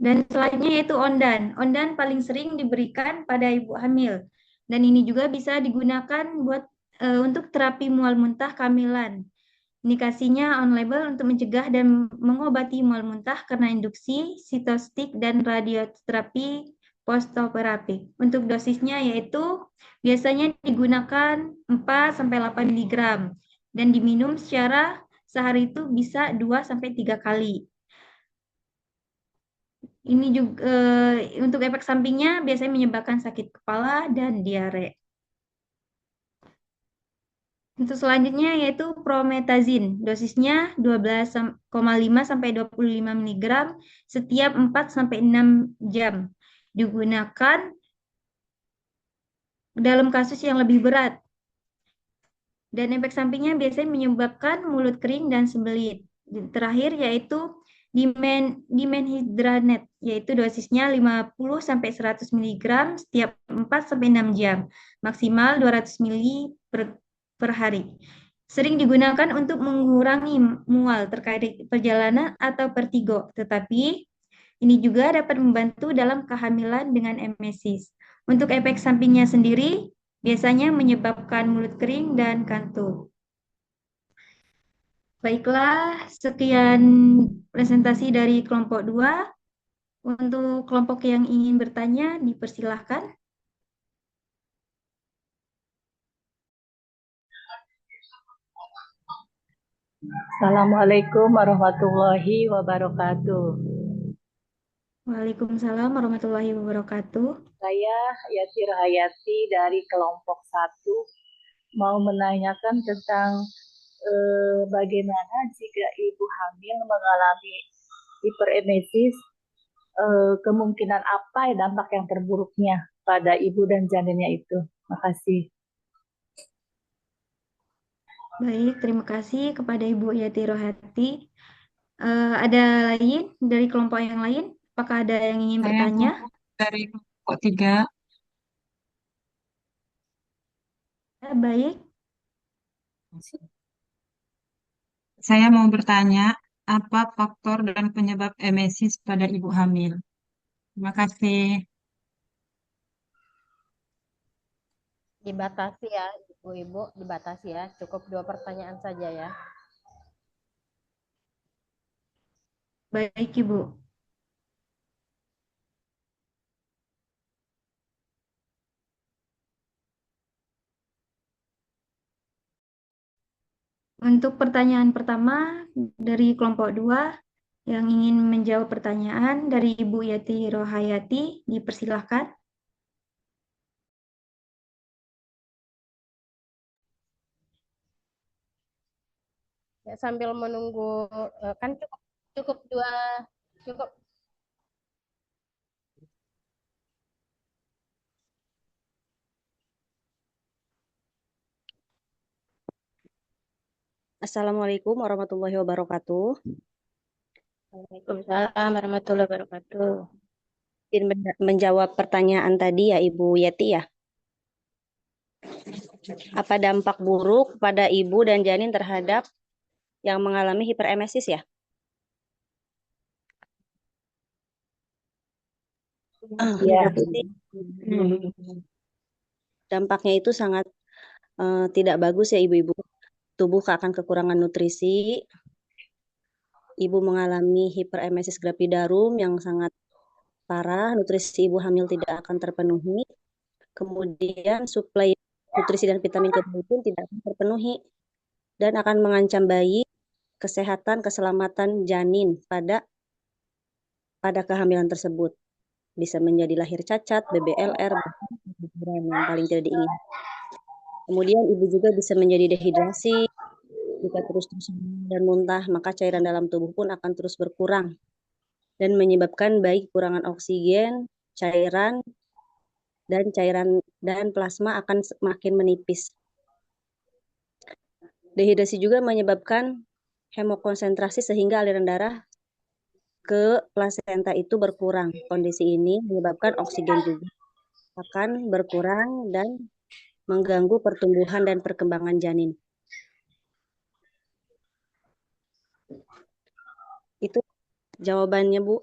Dan selanjutnya yaitu ondan. Ondan paling sering diberikan pada ibu hamil. Dan ini juga bisa digunakan untuk terapi mual muntah kehamilan. Indikasinya on label untuk mencegah dan mengobati mual muntah karena induksi, sitostik, dan radioterapi postoperatif. Untuk dosisnya yaitu biasanya digunakan 4-8 mg dan diminum secara sehari itu bisa 2-3 kali. Ini juga untuk efek sampingnya biasanya menyebabkan sakit kepala dan diare. Untuk selanjutnya yaitu promethazine. Dosisnya 12,5 sampai 25 mg setiap 4 sampai 6 jam. Digunakan dalam kasus yang lebih berat. Dan efek sampingnya biasanya menyebabkan mulut kering dan sembelit. Terakhir yaitu dimenhydrinate, yaitu dosisnya 50 sampai 100 mg setiap 4 sampai 6 jam, maksimal 200 ml per hari. Sering digunakan untuk mengurangi mual terkait perjalanan atau vertigo, tetapi ini juga dapat membantu dalam kehamilan dengan emesis. Untuk efek sampingnya sendiri biasanya menyebabkan mulut kering dan kantuk. Baiklah, sekian presentasi dari kelompok 2. Untuk kelompok yang ingin bertanya, dipersilahkan. Assalamualaikum warahmatullahi wabarakatuh. Waalaikumsalam warahmatullahi wabarakatuh. Saya Yati Rahayati dari kelompok 1 mau menanyakan tentang bagaimana jika ibu hamil mengalami hiperemesis, kemungkinan apa dampak yang terburuknya pada ibu dan janinnya itu. Makasih. Baik, terima kasih kepada Ibu Yati Rohati. Ada lain dari kelompok yang lain? Apakah ada yang ingin bertanya? Dari kelompok 3. Baik. Saya mau bertanya, apa faktor dan penyebab emesis pada ibu hamil? Terima kasih. Dibatasi ya, Ibu-ibu, dibatasi ya. Cukup 2 pertanyaan saja ya. Baik, Ibu. Untuk pertanyaan pertama dari kelompok 2 yang ingin menjawab pertanyaan dari Ibu Yati Rohayati, dipersilahkan. Ya, sambil menunggu kan cukup 2 cukup. Assalamualaikum warahmatullahi wabarakatuh. Waalaikumsalam warahmatullahi wabarakatuh. Izin menjawab pertanyaan tadi ya Ibu Yati ya. Apa dampak buruk pada ibu dan janin terhadap yang mengalami hiperemesis ya? Iya. Berarti dampaknya itu sangat tidak bagus ya ibu-ibu. Tubuh akan kekurangan nutrisi, ibu mengalami hiperemesis gravidarum yang sangat parah, nutrisi ibu hamil tidak akan terpenuhi, kemudian suplai nutrisi dan vitamin ke bayi pun tidak akan terpenuhi, dan akan mengancam bayi, kesehatan, keselamatan janin pada kehamilan tersebut. Bisa menjadi lahir cacat, BBLR, bahkan yang paling tidak diinginkan. Kemudian ibu juga bisa menjadi dehidrasi, jika terus-terusan dan muntah, maka cairan dalam tubuh pun akan terus berkurang dan menyebabkan bayi kekurangan oksigen, cairan dan plasma akan semakin menipis. Dehidrasi juga menyebabkan hemokonsentrasi sehingga aliran darah ke plasenta itu berkurang. Kondisi ini menyebabkan oksigen juga akan berkurang dan mengganggu pertumbuhan dan perkembangan janin. Itu jawabannya, Bu.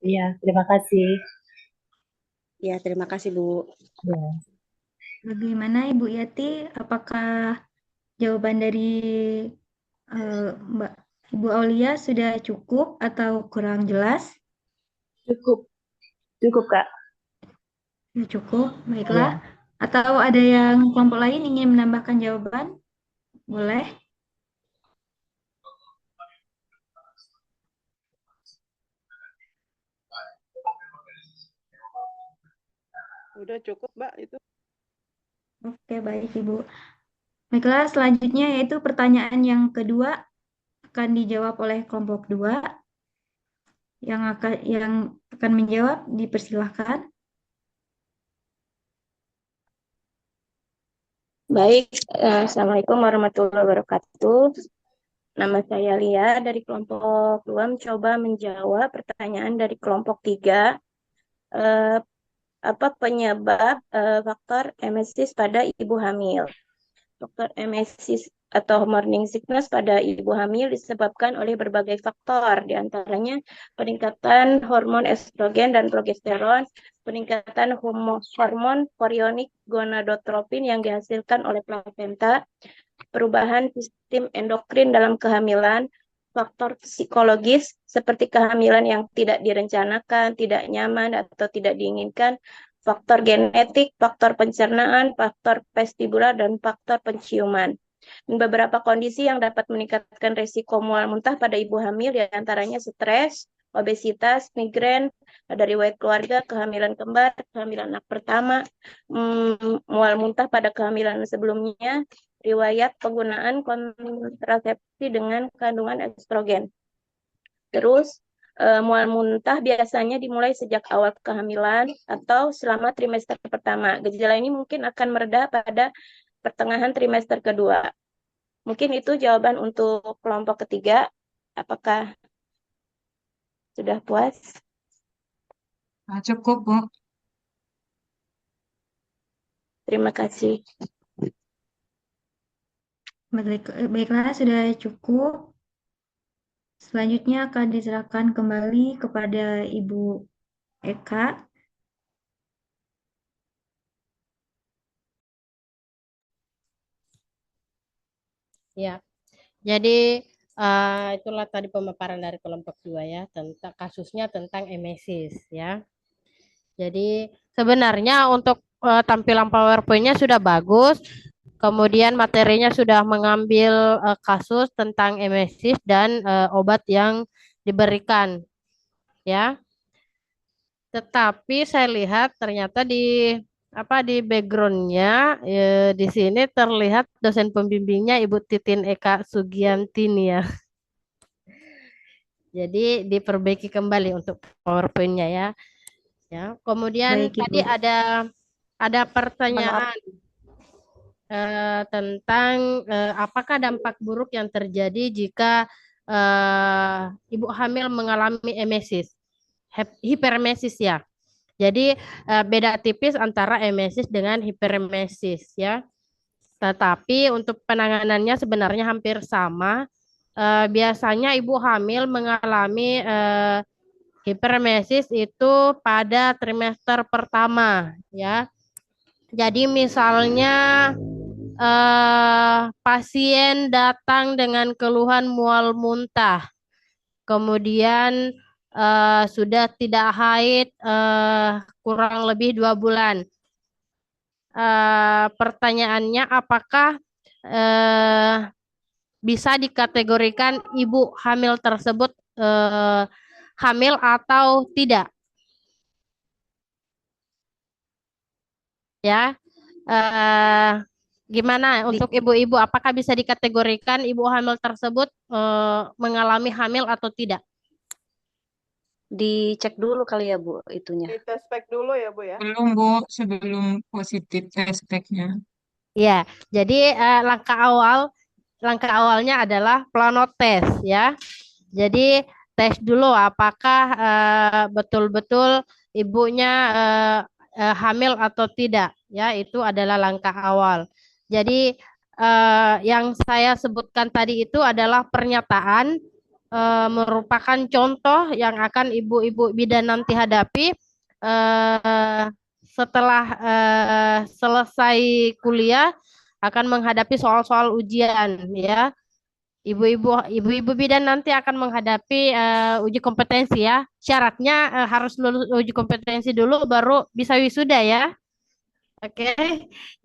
Iya, terima kasih. Ya, terima kasih, Bu. Ya. Bagaimana Ibu Yati? Apakah jawaban dari Mbak Ibu Aulia sudah cukup atau kurang jelas? Cukup, Kak. Ya, cukup, baiklah. Atau ada yang kelompok lain ingin menambahkan jawaban? Boleh. Udah cukup, Mbak, itu. Oke, baik Ibu. Baiklah, selanjutnya yaitu pertanyaan yang kedua akan dijawab oleh kelompok 2. Yang akan menjawab dipersilahkan. Baik, Assalamualaikum warahmatullahi wabarakatuh. Nama saya Lia dari kelompok 2 mencoba menjawab pertanyaan dari kelompok 3. Apa penyebab faktor emesis pada ibu hamil? Faktor emesis atau morning sickness pada ibu hamil disebabkan oleh berbagai faktor, diantaranya peningkatan hormon estrogen dan progesteron, peningkatan hormon chorionic gonadotropin yang dihasilkan oleh plasenta, perubahan sistem endokrin dalam kehamilan, faktor psikologis seperti kehamilan yang tidak direncanakan, tidak nyaman, atau tidak diinginkan, faktor genetik, faktor pencernaan, faktor vestibular, dan faktor penciuman. Dan beberapa kondisi yang dapat meningkatkan risiko mual muntah pada ibu hamil diantaranya stres, obesitas, migrain, ada riwayat keluarga, kehamilan kembar, kehamilan anak pertama, mual muntah pada kehamilan sebelumnya, riwayat penggunaan kontrasepsi dengan kandungan estrogen. Terus, mual muntah biasanya dimulai sejak awal kehamilan atau selama trimester pertama. Gejala ini mungkin akan mereda pada pertengahan trimester kedua. Mungkin itu jawaban untuk kelompok ketiga. Apakah sudah puas? Cukup, Bu. Terima kasih. Baiklah, sudah cukup. Selanjutnya akan diserahkan kembali kepada Ibu Eka. Ya, jadi itulah tadi pemaparan dari kelompok 2 ya, tentang kasusnya tentang emesis ya. Jadi sebenarnya untuk tampilan PowerPoint-nya sudah bagus, kemudian materinya sudah mengambil kasus tentang emesis dan obat yang diberikan ya. Tetapi saya lihat ternyata di background-nya di sini terlihat dosen pembimbingnya Ibu Titin Eka Sugiantini ya. Jadi diperbaiki kembali untuk PowerPoint-nya ya. Ya, kemudian Baik, tadi Ibu. ada pertanyaan tentang apakah dampak buruk yang terjadi jika ibu hamil mengalami emesis, hiperemesis ya. Jadi beda tipis antara emesis dengan hiperemesis ya. Tetapi untuk penanganannya sebenarnya hampir sama. Biasanya ibu hamil mengalami hiperemesis itu pada trimester pertama, ya. Jadi misalnya pasien datang dengan keluhan mual muntah, kemudian sudah tidak haid kurang lebih 2 bulan. Pertanyaannya apakah bisa dikategorikan ibu hamil tersebut hamil atau tidak? Ya, gimana untuk ibu-ibu? Apakah bisa dikategorikan ibu hamil tersebut mengalami hamil atau tidak? Dicek dulu kali ya Bu itunya. Di tes pack dulu ya Bu ya. Belum Bu, sebelum positif tes pack-nya. Ya, jadi langkah awalnya adalah planotes ya. Jadi tes dulu apakah betul-betul ibunya hamil atau tidak ya, itu adalah langkah awal. Jadi yang saya sebutkan tadi itu adalah pernyataan merupakan contoh yang akan ibu-ibu bidan nanti hadapi setelah selesai kuliah akan menghadapi soal-soal ujian ya. Ibu-ibu bidan nanti akan menghadapi uji kompetensi ya. Syaratnya harus lulus uji kompetensi dulu baru bisa wisuda ya. Oke.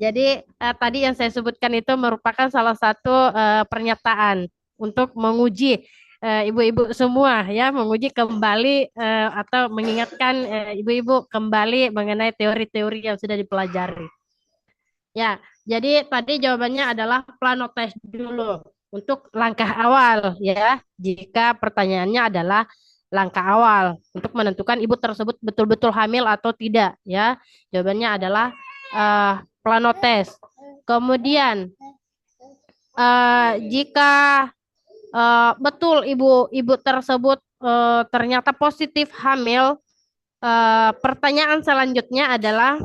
Jadi tadi yang saya sebutkan itu merupakan salah satu pernyataan untuk menguji ibu-ibu semua ya, menguji kembali atau mengingatkan ibu-ibu kembali mengenai teori-teori yang sudah dipelajari. Ya, jadi tadi jawabannya adalah planotes dulu untuk langkah awal ya. Jika pertanyaannya adalah langkah awal untuk menentukan ibu tersebut betul-betul hamil atau tidak ya. Jawabannya adalah planotes. Kemudian jika betul ibu tersebut ternyata positif hamil, pertanyaan selanjutnya adalah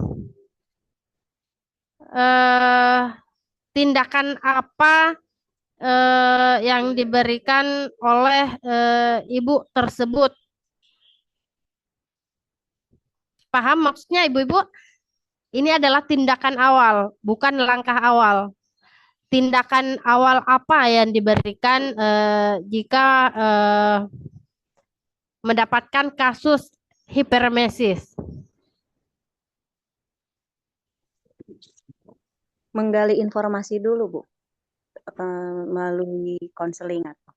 tindakan apa yang diberikan oleh ibu tersebut. Paham maksudnya ibu-ibu? Ini adalah tindakan awal, bukan langkah awal. Tindakan awal apa yang diberikan jika mendapatkan kasus hiperemesis? Menggali informasi dulu Bu, melalui konseling atau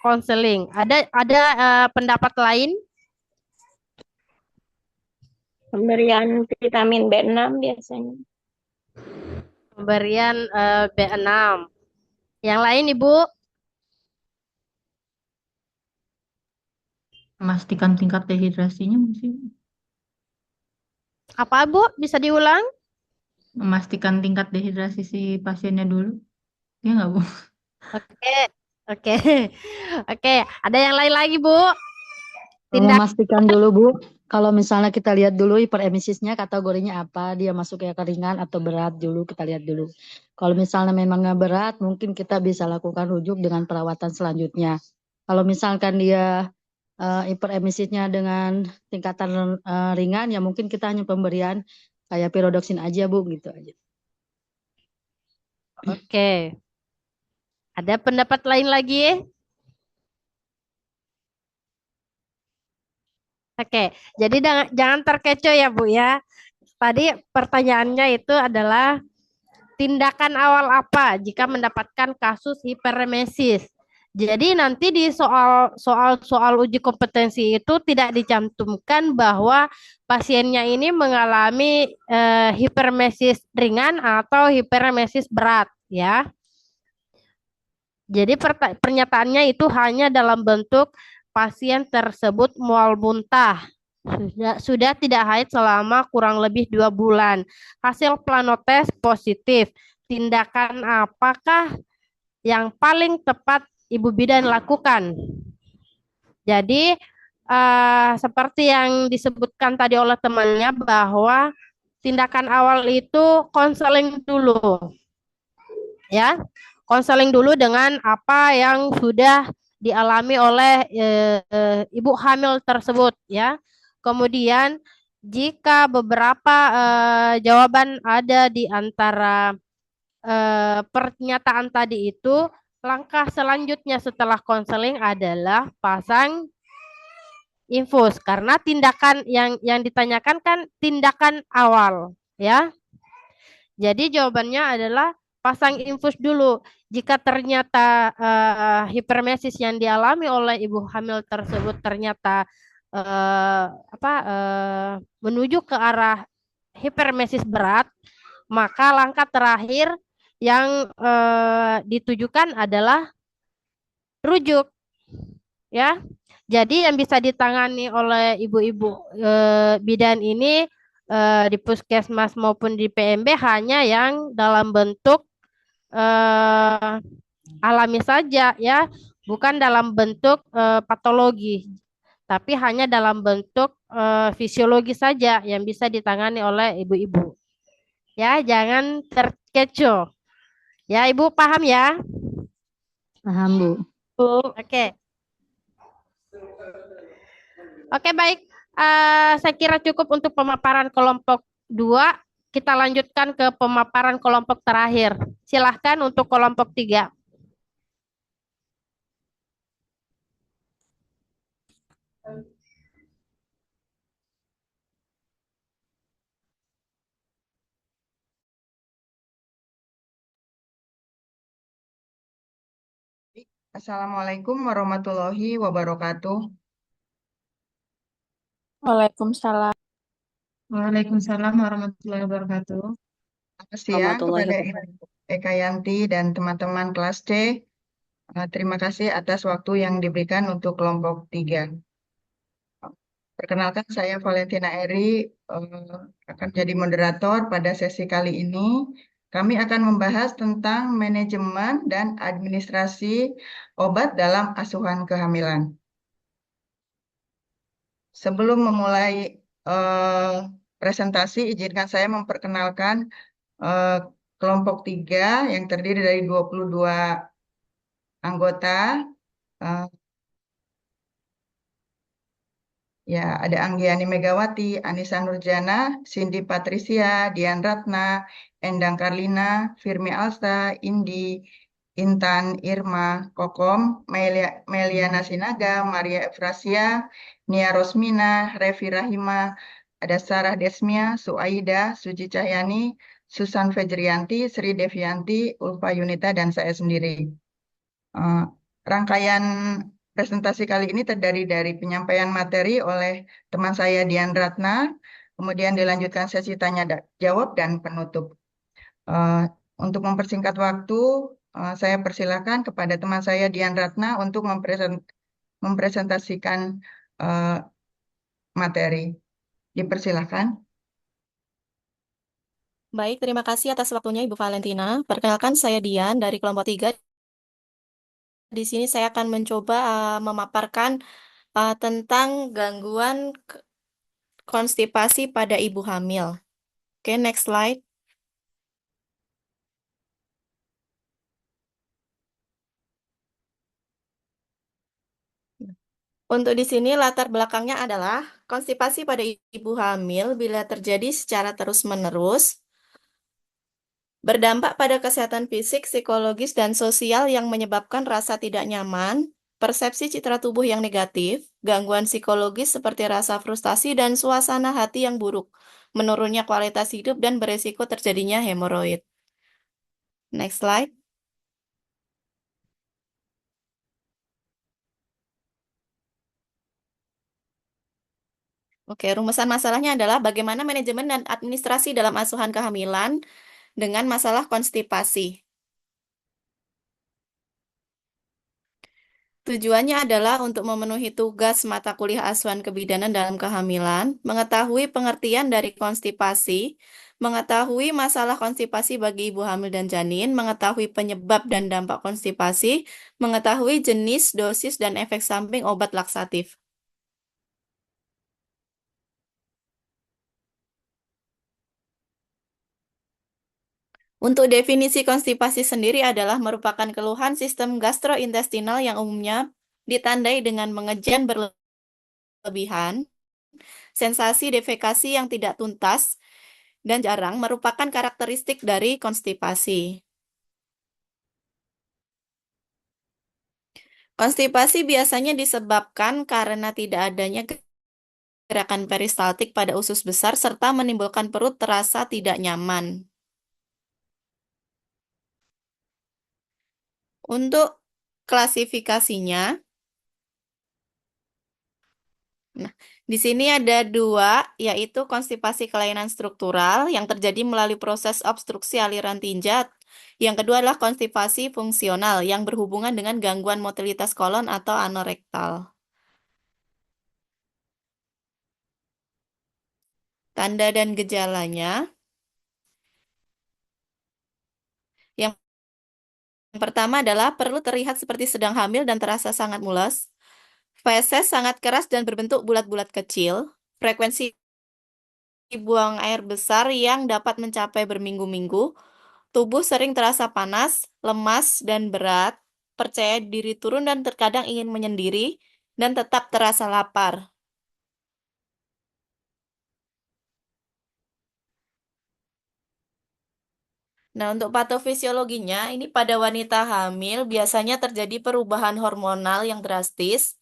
konseling. Ada pendapat lain? Pemberian vitamin B6 biasanya. Pemberian B6. Yang lain Ibu? Memastikan tingkat dehidrasinya masih. Apa Bu? Bisa diulang? Memastikan tingkat dehidrasi si pasiennya dulu. Ya nggak Bu? Oke. Ada yang lain lagi Bu? Memastikan dulu Bu, kalau misalnya kita lihat dulu hiperemesisnya kategorinya apa, dia masuknya ke ringan atau berat dulu, kita lihat dulu. Kalau misalnya memang nggak berat, mungkin kita bisa lakukan rujuk dengan perawatan selanjutnya. Kalau misalkan dia hiperemesisnya dengan tingkatan ringan, ya mungkin kita hanya pemberian kayak pirodoksin aja Bu, gitu aja. Oke. Ada pendapat lain lagi? Oke, jadi jangan terkecoh ya Bu ya. Tadi pertanyaannya itu adalah tindakan awal apa jika mendapatkan kasus hiperemesis. Jadi nanti di soal uji kompetensi itu tidak dicantumkan bahwa pasiennya ini mengalami hiperemesis ringan atau hiperemesis berat ya. Jadi pernyataannya itu hanya dalam bentuk pasien tersebut mual muntah, sudah tidak haid selama kurang lebih 2 bulan. Hasil planotes positif. Tindakan apakah yang paling tepat Ibu bidan lakukan? Jadi seperti yang disebutkan tadi oleh temannya bahwa tindakan awal itu konseling dulu, ya. Konseling dulu dengan apa yang sudah dialami oleh ibu hamil tersebut, ya. Kemudian jika beberapa jawaban ada di antara pernyataan tadi itu, langkah selanjutnya setelah konseling adalah pasang infus, karena tindakan yang ditanyakan kan tindakan awal, ya. Jadi jawabannya adalah pasang infus dulu. Jika ternyata hipermesis yang dialami oleh ibu hamil tersebut ternyata menuju ke arah hipermesis berat, maka langkah terakhir yang ditujukan adalah rujuk, ya. Jadi yang bisa ditangani oleh ibu-ibu bidan ini di puskesmas maupun di PMB hanya yang dalam bentuk alami saja, ya, bukan dalam bentuk patologi, tapi hanya dalam bentuk fisiologi saja yang bisa ditangani oleh ibu-ibu. Ya, jangan terkecoh. Ya, Ibu paham ya? Paham, Bu. Oke. Oke, baik. Saya kira cukup untuk pemaparan kelompok 2. Kita lanjutkan ke pemaparan kelompok terakhir. Silahkan untuk kelompok 3. Assalamualaikum warahmatullahi wabarakatuh. Waalaikumsalam. Waalaikumsalam warahmatullahi wabarakatuh. Selamat siang Warahmatullahi kepada wabarakatuh. Ibu Eka Yanti dan teman-teman kelas C. Terima kasih atas waktu yang diberikan untuk kelompok 3. Perkenalkan, saya Valentina Eri, akan jadi moderator pada sesi kali ini. Kami akan membahas tentang manajemen dan administrasi obat dalam asuhan kehamilan. Sebelum memulai presentasi, izinkan saya memperkenalkan kelompok 3 yang terdiri dari 22 anggota. Ya, ada Anggiani Megawati, Anissa Nurjana, Cindy Patricia, Dian Ratna, Endang Karlina, Firmi Alsta, Indi, Intan Irma Kokom, Meliana Sinaga, Maria Efrasia, Nia Rosmina, Revi Rahima, ada Sarah Desmia, Suaida, Suci Cahyani, Susan Fejrianti, Sri Devianti, Ulfa Yunita, dan saya sendiri. Rangkaian presentasi kali ini terdiri dari penyampaian materi oleh teman saya Dian Ratna, kemudian dilanjutkan sesi tanya jawab dan penutup. Untuk mempersingkat waktu, saya persilakan kepada teman saya Dian Ratna untuk mempresentasikan materi. Dipersilakan. Baik, terima kasih atas waktunya Ibu Valentina. Perkenalkan, saya Dian dari kelompok 3. Di sini saya akan mencoba memaparkan tentang gangguan konstipasi pada ibu hamil. Oke, next slide. Untuk di sini latar belakangnya adalah konstipasi pada ibu hamil bila terjadi secara terus-menerus, berdampak pada kesehatan fisik, psikologis, dan sosial yang menyebabkan rasa tidak nyaman, persepsi citra tubuh yang negatif, gangguan psikologis seperti rasa frustasi dan suasana hati yang buruk, menurunnya kualitas hidup, dan beresiko terjadinya hemoroid. Next slide. Oke, rumusan masalahnya adalah bagaimana manajemen dan administrasi dalam asuhan kehamilan dengan masalah konstipasi. Tujuannya adalah untuk memenuhi tugas mata kuliah asuhan kebidanan dalam kehamilan, mengetahui pengertian dari konstipasi, mengetahui masalah konstipasi bagi ibu hamil dan janin, mengetahui penyebab dan dampak konstipasi, mengetahui jenis, dosis, dan efek samping obat laksatif. Untuk definisi konstipasi sendiri adalah merupakan keluhan sistem gastrointestinal yang umumnya ditandai dengan mengejan berlebihan, sensasi defekasi yang tidak tuntas, dan jarang merupakan karakteristik dari konstipasi. Konstipasi biasanya disebabkan karena tidak adanya gerakan peristaltik pada usus besar serta menimbulkan perut terasa tidak nyaman. Untuk klasifikasinya, nah, di sini ada dua, yaitu konstipasi kelainan struktural yang terjadi melalui proses obstruksi aliran tinja. Yang kedua adalah konstipasi fungsional yang berhubungan dengan gangguan motilitas kolon atau anorektal. Tanda dan gejalanya. Yang pertama adalah perlu terlihat seperti sedang hamil dan terasa sangat mules. Feses sangat keras dan berbentuk bulat-bulat kecil. Frekuensi buang air besar yang dapat mencapai berminggu-minggu. Tubuh sering terasa panas, lemas, dan berat. Percaya diri turun dan terkadang ingin menyendiri. Dan tetap terasa lapar. Nah, untuk patofisiologinya, ini pada wanita hamil biasanya terjadi perubahan hormonal yang drastis,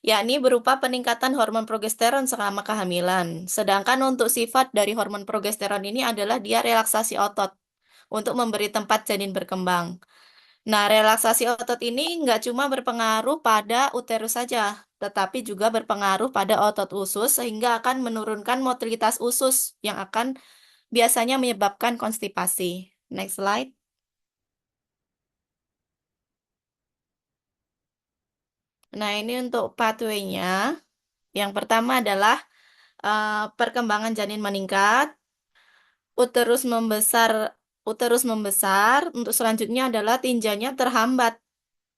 yakni berupa peningkatan hormon progesteron selama kehamilan. Sedangkan untuk sifat dari hormon progesteron ini adalah dia relaksasi otot untuk memberi tempat janin berkembang. Nah, relaksasi otot ini nggak cuma berpengaruh pada uterus saja, tetapi juga berpengaruh pada otot usus sehingga akan menurunkan motilitas usus yang akan biasanya menyebabkan konstipasi. Next slide. Nah, ini untuk pathway-nya. Yang pertama adalah perkembangan janin meningkat, uterus membesar, Untuk selanjutnya adalah tinjanya terhambat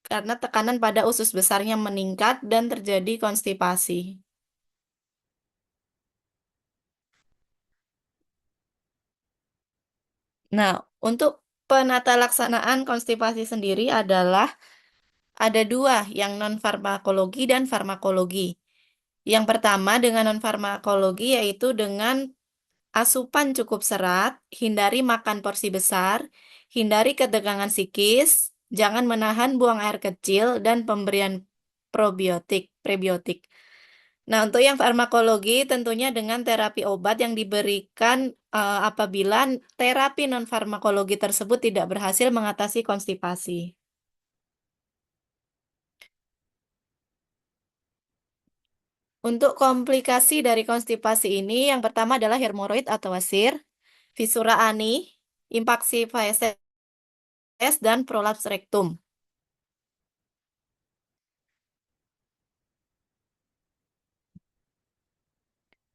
karena tekanan pada usus besarnya meningkat dan terjadi konstipasi. Nah, untuk penata laksanaan konstipasi sendiri adalah ada dua, yang non-farmakologi dan farmakologi. Yang pertama dengan non-farmakologi yaitu dengan asupan cukup serat, hindari makan porsi besar, hindari ketegangan psikis, jangan menahan buang air kecil, dan pemberian prebiotik. Nah, untuk yang farmakologi tentunya dengan terapi obat yang diberikan apabila terapi non-farmakologi tersebut tidak berhasil mengatasi konstipasi. Untuk komplikasi dari konstipasi ini, yang pertama adalah hemoroid atau wasir, fisura ani, impaksi feses, dan prolaps rektum.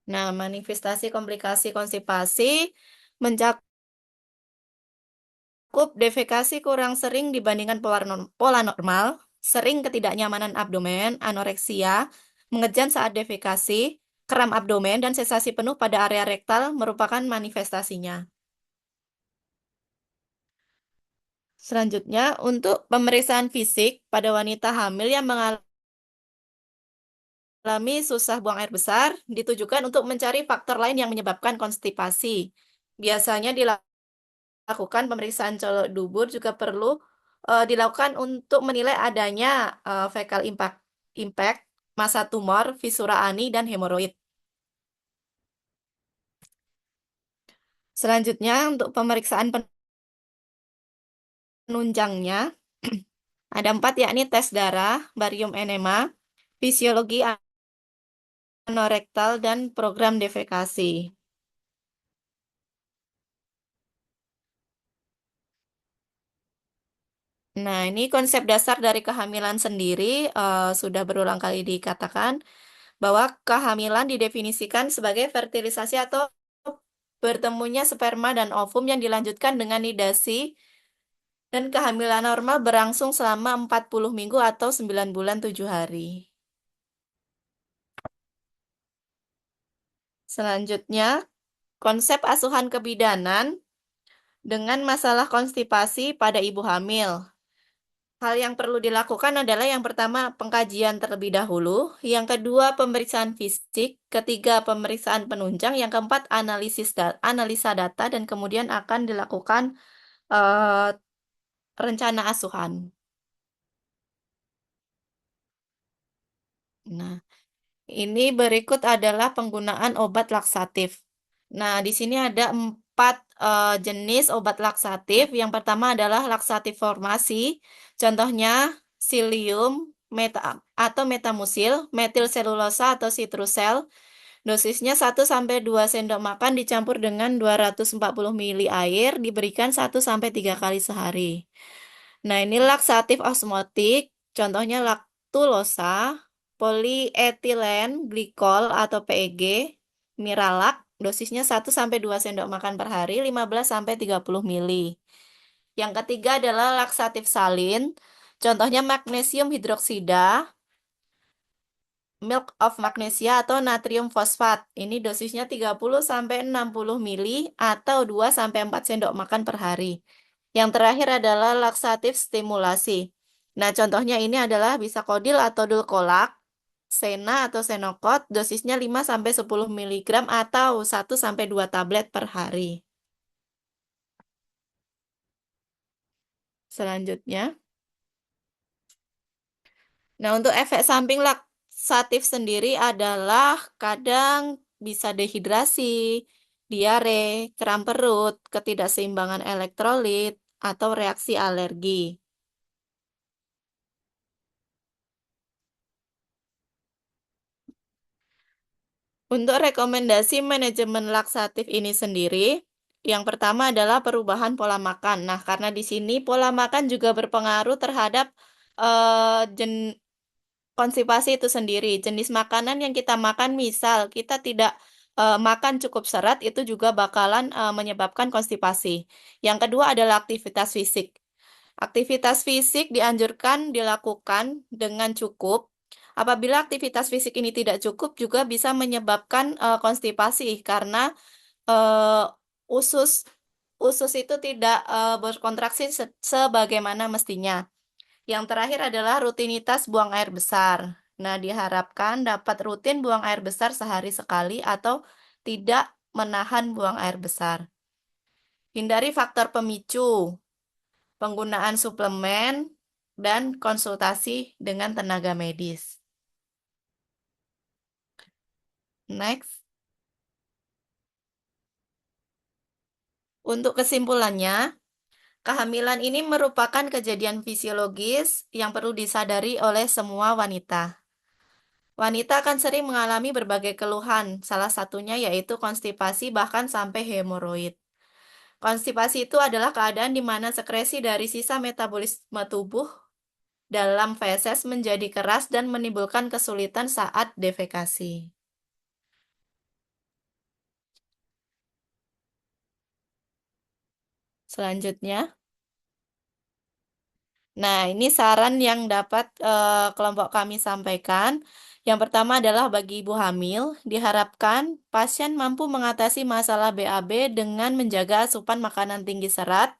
Nah, manifestasi komplikasi konstipasi mencakup defekasi kurang sering dibandingkan pola normal, sering ketidaknyamanan abdomen, anoreksia, mengejan saat defekasi, kram abdomen, dan sensasi penuh pada area rektal merupakan manifestasinya. Selanjutnya, untuk pemeriksaan fisik pada wanita hamil yang mengalami susah buang air besar, ditujukan untuk mencari faktor lain yang menyebabkan konstipasi. Biasanya dilakukan pemeriksaan colok dubur juga perlu dilakukan untuk menilai adanya fecal impact, massa tumor, fisura ani, dan hemoroid. Selanjutnya, untuk pemeriksaan penunjangnya, ada 4, yakni tes darah, barium enema, fisiologi anorektal, dan program defekasi. Nah, ini konsep dasar dari kehamilan sendiri sudah berulang kali dikatakan bahwa kehamilan didefinisikan sebagai fertilisasi atau bertemunya sperma dan ovum yang dilanjutkan dengan nidasi dan kehamilan normal berlangsung selama 40 minggu atau 9 bulan 7 hari. Selanjutnya, konsep asuhan kebidanan dengan masalah konstipasi pada ibu hamil. Hal yang perlu dilakukan adalah yang pertama pengkajian terlebih dahulu, yang kedua pemeriksaan fisik, ketiga pemeriksaan penunjang, yang keempat analisa data, dan kemudian akan dilakukan rencana asuhan. Nah, ini berikut adalah penggunaan obat laksatif. Nah, di sini ada 4 jenis obat laksatif. Yang pertama adalah laksatif formasi. Contohnya psyllium atau metamusil, metil selulosa atau citrusel. Dosisnya 1-2 sendok makan dicampur dengan 240 ml air, diberikan 1-3 kali sehari. Nah, ini laksatif osmotik, contohnya laktulosa, polietilen glikol atau PEG, Miralax, dosisnya 1-2 sendok makan per hari, 15-30 ml. Yang ketiga adalah laksatif salin, contohnya magnesium hidroksida, milk of magnesia atau natrium fosfat. Ini dosisnya 30-60 ml atau 2-4 sendok makan per hari. Yang terakhir adalah laksatif stimulasi. Nah, contohnya ini adalah bisakodil atau dulkolak, sena atau senokot, dosisnya 5-10 mg atau 1-2 tablet per hari. Selanjutnya. Nah, untuk efek samping laksatif sendiri adalah kadang bisa dehidrasi, diare, kram perut, ketidakseimbangan elektrolit, atau reaksi alergi. Untuk rekomendasi manajemen laksatif ini sendiri, yang pertama adalah perubahan pola makan. Nah, karena di sini pola makan juga berpengaruh terhadap konstipasi itu sendiri. Jenis makanan yang kita makan, misal kita tidak makan cukup serat, itu juga bakalan menyebabkan konstipasi. Yang kedua adalah aktivitas fisik. Aktivitas fisik dianjurkan dilakukan dengan cukup. Apabila aktivitas fisik ini tidak cukup, juga bisa menyebabkan konstipasi karena usus itu tidak berkontraksi sebagaimana mestinya. Yang terakhir adalah rutinitas buang air besar. Nah, diharapkan dapat rutin buang air besar sehari sekali atau tidak menahan buang air besar. Hindari faktor pemicu, penggunaan suplemen, dan konsultasi dengan tenaga medis. Next. Untuk kesimpulannya, kehamilan ini merupakan kejadian fisiologis yang perlu disadari oleh semua wanita. Wanita akan sering mengalami berbagai keluhan, salah satunya yaitu konstipasi bahkan sampai hemoroid. Konstipasi itu adalah keadaan di mana sekresi dari sisa metabolisme tubuh dalam feses menjadi keras dan menimbulkan kesulitan saat defekasi. Selanjutnya. Nah, ini saran yang dapat kelompok kami sampaikan. Yang pertama adalah bagi ibu hamil, diharapkan pasien mampu mengatasi masalah BAB dengan menjaga asupan makanan tinggi serat.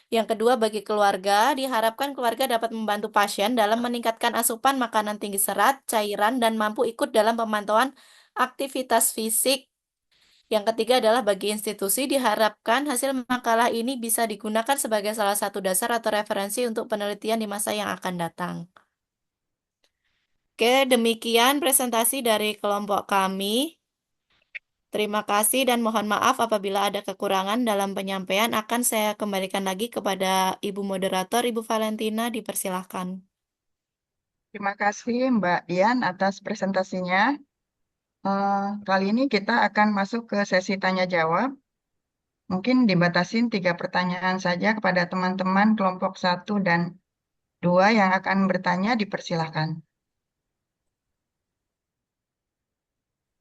Yang kedua, bagi keluarga, diharapkan keluarga dapat membantu pasien dalam meningkatkan asupan makanan tinggi serat, cairan, dan mampu ikut dalam pemantauan aktivitas fisik. Yang ketiga adalah bagi institusi, diharapkan hasil makalah ini bisa digunakan sebagai salah satu dasar atau referensi untuk penelitian di masa yang akan datang. Oke, demikian presentasi dari kelompok kami. Terima kasih dan mohon maaf apabila ada kekurangan dalam penyampaian. Akan saya kembalikan lagi kepada Ibu Moderator, Ibu Valentina, dipersilahkan. Terima kasih Mbak Dian atas presentasinya. Kali ini kita akan masuk ke sesi tanya-jawab. Mungkin dibatasin 3 pertanyaan saja kepada teman-teman kelompok 1 dan 2 yang akan bertanya, dipersilahkan.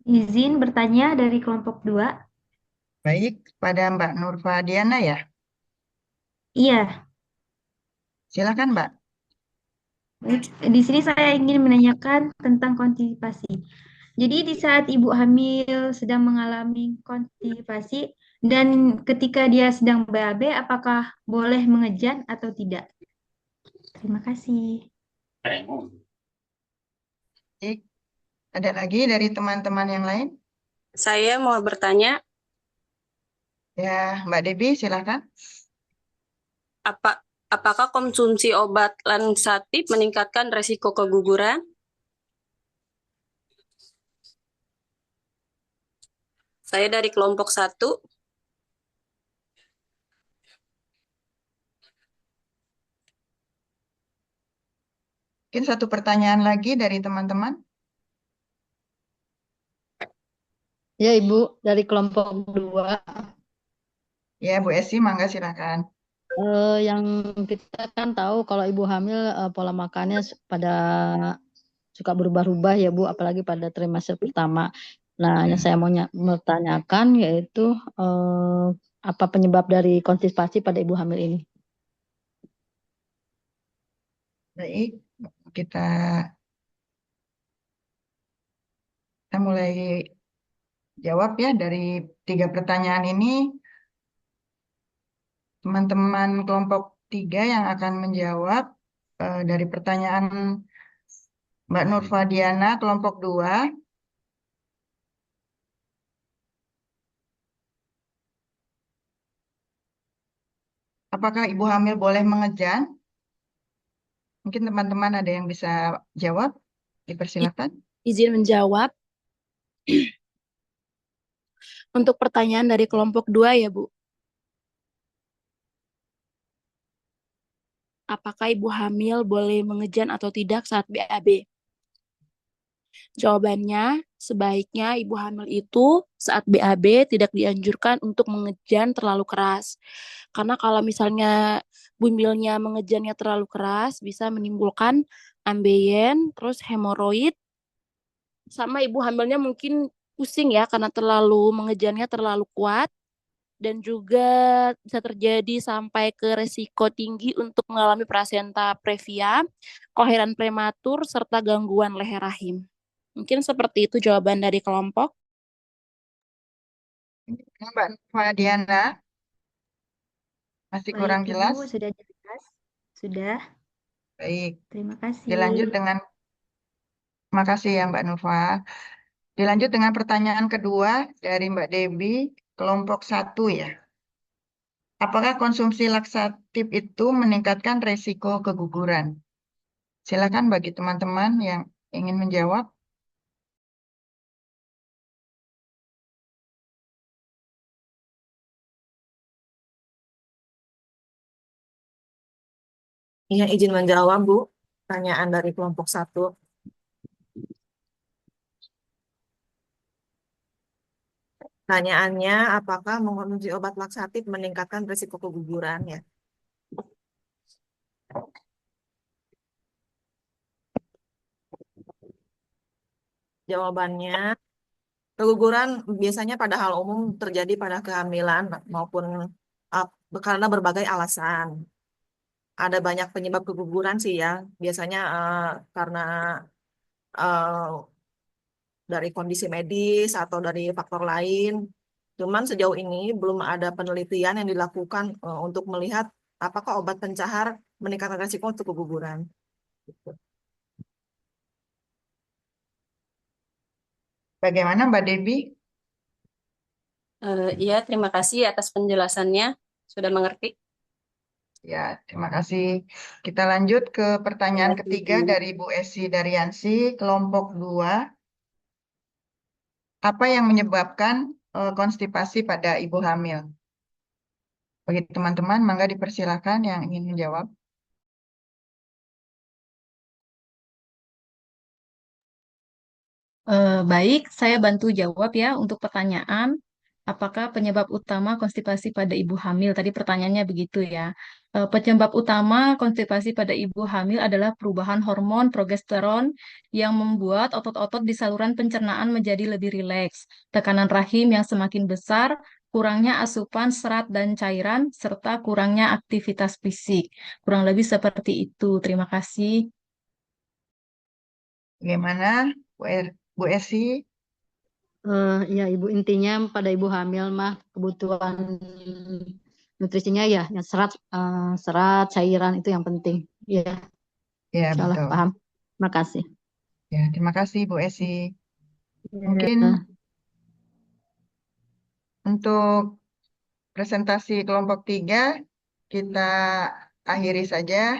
Izin bertanya dari kelompok 2. Baik, pada Mbak Nurfa Diana ya? Iya, Silakan Mbak. di sini saya ingin menanyakan tentang konstipasi. Jadi di saat ibu hamil sedang mengalami konstipasi, Dan ketika dia sedang BAB, apakah boleh mengejan atau tidak? Terima kasih. Baik. Ada lagi dari teman-teman yang lain? Saya mau bertanya, Ya, Mbak Debi, silakan. apakah konsumsi obat lansatif meningkatkan resiko keguguran? Saya dari kelompok 1. Mungkin satu pertanyaan lagi dari teman-teman. Ya, Ibu, dari kelompok 2. Ya, Bu Esi, mangga silakan. Yang kita kan tahu kalau ibu hamil pola makannya pada suka berubah-ubah ya Bu, apalagi pada trimester pertama. Nah, yang saya mau bertanyakan yaitu apa penyebab dari konstipasi pada ibu hamil ini? Baik, kita mulai jawab ya dari 3 pertanyaan ini. Teman-teman kelompok 3 yang akan menjawab dari pertanyaan Mbak Nurfadiana kelompok 2. Apakah ibu hamil boleh mengejan? Mungkin teman-teman ada yang bisa jawab, dipersilakan. Izin menjawab. Untuk pertanyaan dari kelompok 2 ya, Bu. Apakah ibu hamil boleh mengejan atau tidak saat BAB? Jawabannya, sebaiknya ibu hamil itu saat BAB tidak dianjurkan untuk mengejan terlalu keras. Karena kalau misalnya bumilnya mengejannya terlalu keras, bisa menimbulkan ambeien, terus hemoroid, sama ibu hamilnya mungkin pusing ya karena mengejannya terlalu kuat, dan juga bisa terjadi sampai ke resiko tinggi untuk mengalami placenta previa, kelahiran prematur, serta gangguan leher rahim. Mungkin seperti itu jawaban dari kelompok. Mbak Nurfadiana, masih kurang Baik, jelas? Ibu, sudah jelas? Sudah. Baik, Terima kasih. dilanjut dengan, makasih ya Mbak Nurfa. Dilanjut dengan pertanyaan kedua dari Mbak Debi, kelompok 1 ya. Apakah konsumsi laksatif itu meningkatkan resiko keguguran? Silakan bagi teman-teman yang ingin menjawab. Iya, izin menjawab, Bu. Pertanyaan dari kelompok 1. Pertanyaannya, apakah mengonsumsi obat laksatif meningkatkan risiko keguguran ya? Jawabannya, keguguran biasanya pada hal umum terjadi pada kehamilan maupun karena berbagai alasan. Ada banyak penyebab keguguran sih ya. Biasanya karena dari kondisi medis atau dari faktor lain. Cuman sejauh ini belum ada penelitian yang dilakukan untuk melihat apakah obat pencahar meningkatkan risiko untuk keguguran. Bagaimana Mbak Debi? Iya, terima kasih atas penjelasannya. Sudah mengerti. Ya, terima kasih. Kita lanjut ke pertanyaan ketiga dari Bu Esi Daryansi, kelompok 2. Apa yang menyebabkan konstipasi pada ibu hamil? Bagi teman-teman, mangga dipersilakan yang ingin menjawab. Baik, saya bantu jawab ya untuk pertanyaan. Apakah penyebab utama konstipasi pada ibu hamil? Tadi pertanyaannya begitu ya. Penyebab utama konstipasi pada ibu hamil adalah perubahan hormon progesteron yang membuat otot-otot di saluran pencernaan menjadi lebih rileks, tekanan rahim yang semakin besar, kurangnya asupan serat dan cairan, serta kurangnya aktivitas fisik. Kurang lebih seperti itu. Terima kasih. Bagaimana Bu Esi? Ya Ibu, intinya pada Ibu hamil mah kebutuhan nutrisinya ya, serat, cairan itu yang penting. Ya, Ya, insyaallah betul. paham. Makasih. Ya, terima kasih Bu Esi. Mungkin Ya. untuk presentasi kelompok 3 kita akhiri saja.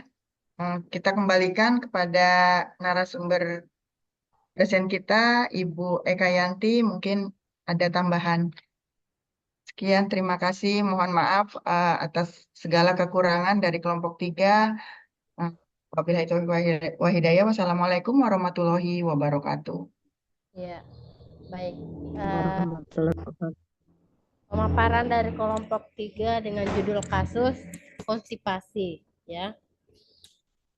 Kita kembalikan kepada narasumber dosen kita, Ibu Eka Yanti, mungkin ada tambahan. Sekian, terima kasih. Mohon maaf atas segala kekurangan dari kelompok 3. Wabillahi taufiq wa hidayah. Wassalamualaikum warahmatullahi wabarakatuh. Ya, baik. Warahmatullahi wabarakatuh. Pemaparan dari kelompok 3 dengan judul kasus konstipasi, ya.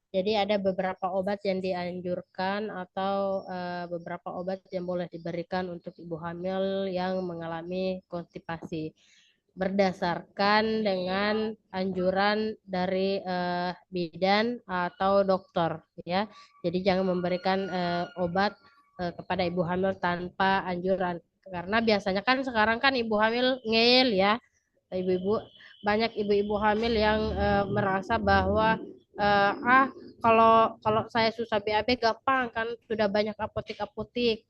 Jadi ada beberapa obat yang dianjurkan atau beberapa obat yang boleh diberikan untuk ibu hamil yang mengalami konstipasi berdasarkan dengan anjuran dari bidan atau dokter, ya. Jadi jangan memberikan obat kepada ibu hamil tanpa anjuran, karena biasanya kan sekarang kan ibu hamil ngeyel, ya, ibu-ibu. Banyak ibu-ibu hamil yang merasa bahwa kalau saya susah BAB gampang kan, sudah banyak apotik-apotik,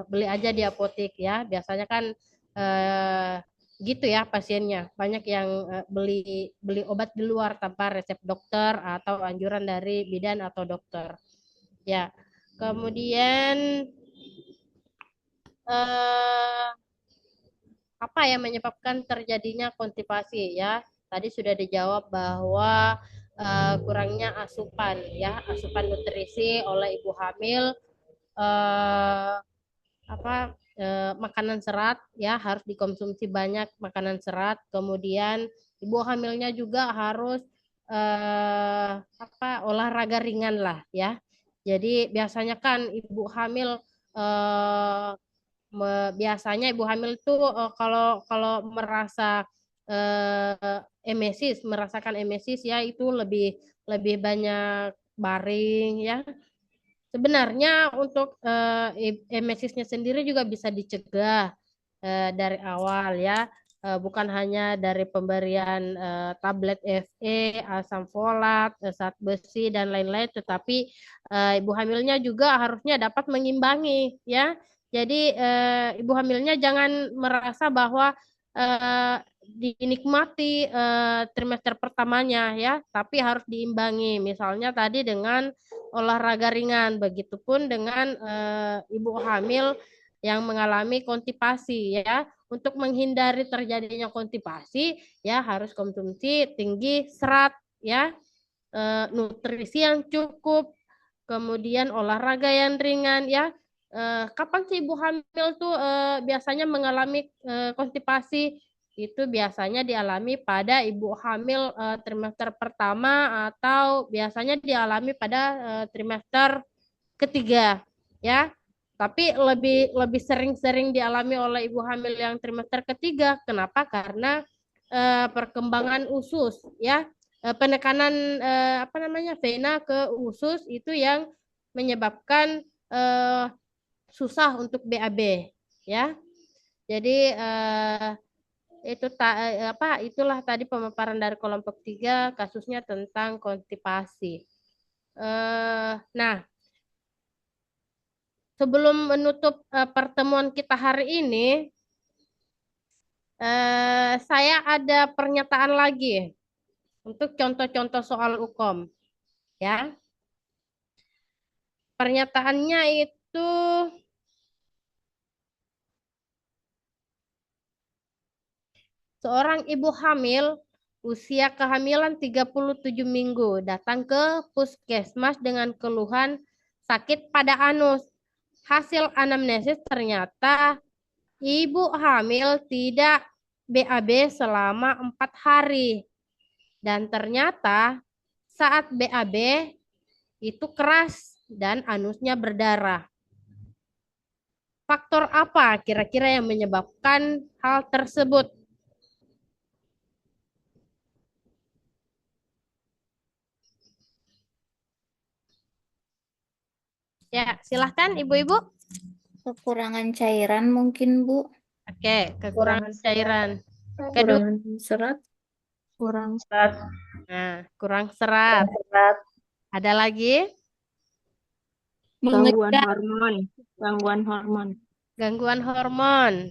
beli aja di apotik, ya. Biasanya kan gitu ya pasiennya, banyak yang beli obat di luar tanpa resep dokter atau anjuran dari bidan atau dokter, ya. Kemudian apa yang menyebabkan terjadinya konstipasi, ya. Tadi sudah dijawab bahwa kurangnya asupan, ya, asupan nutrisi oleh ibu hamil, makanan serat, ya, harus dikonsumsi banyak makanan serat. Kemudian ibu hamilnya juga harus olahraga ringan lah, ya. Jadi biasanya kan ibu hamil biasanya ibu hamil tuh kalau merasa merasakan emesis, ya, itu lebih banyak baring, ya. Sebenarnya untuk emesisnya sendiri juga bisa dicegah dari awal, ya. Bukan hanya dari pemberian tablet Fe, asam folat, zat besi dan lain-lain, tetapi ibu hamilnya juga harusnya dapat mengimbangi, ya. Jadi ibu hamilnya jangan merasa bahwa dinikmati trimester pertamanya, ya, tapi harus diimbangi. Misalnya tadi dengan olahraga ringan, begitupun dengan ibu hamil yang mengalami konstipasi, ya. Untuk menghindari terjadinya konstipasi, ya, harus konsumsi tinggi serat, ya, nutrisi yang cukup, kemudian olahraga yang ringan, ya. Kapan sih ibu hamil tuh biasanya mengalami konstipasi? Itu biasanya dialami pada ibu hamil trimester pertama atau biasanya dialami pada trimester ketiga, ya. Tapi lebih sering-sering dialami oleh ibu hamil yang trimester ketiga. Kenapa? Karena perkembangan usus, ya. Penekanan vena ke usus itu yang menyebabkan susah untuk BAB, ya. Jadi itulah tadi pemaparan dari kelompok 3 kasusnya tentang konstipasi. Nah, sebelum menutup pertemuan kita hari ini, saya ada pernyataan lagi untuk contoh-contoh soal UKOM, ya. Pernyataannya itu seorang ibu hamil usia kehamilan 37 minggu datang ke puskesmas dengan keluhan sakit pada anus. Hasil anamnesis ternyata ibu hamil tidak BAB selama 4 hari. Dan ternyata saat BAB itu keras dan anusnya berdarah. Faktor apa kira-kira yang menyebabkan hal tersebut? Ya, silahkan ibu-ibu. Kekurangan cairan mungkin, Bu. Oke, kekurangan Kekurangan serat. cairan. Kedua, Kekurangan serat. Kurang Serat. nah, kurang serat. Serat. Ada lagi? Gangguan hormon. Gangguan hormon. Gangguan hormon.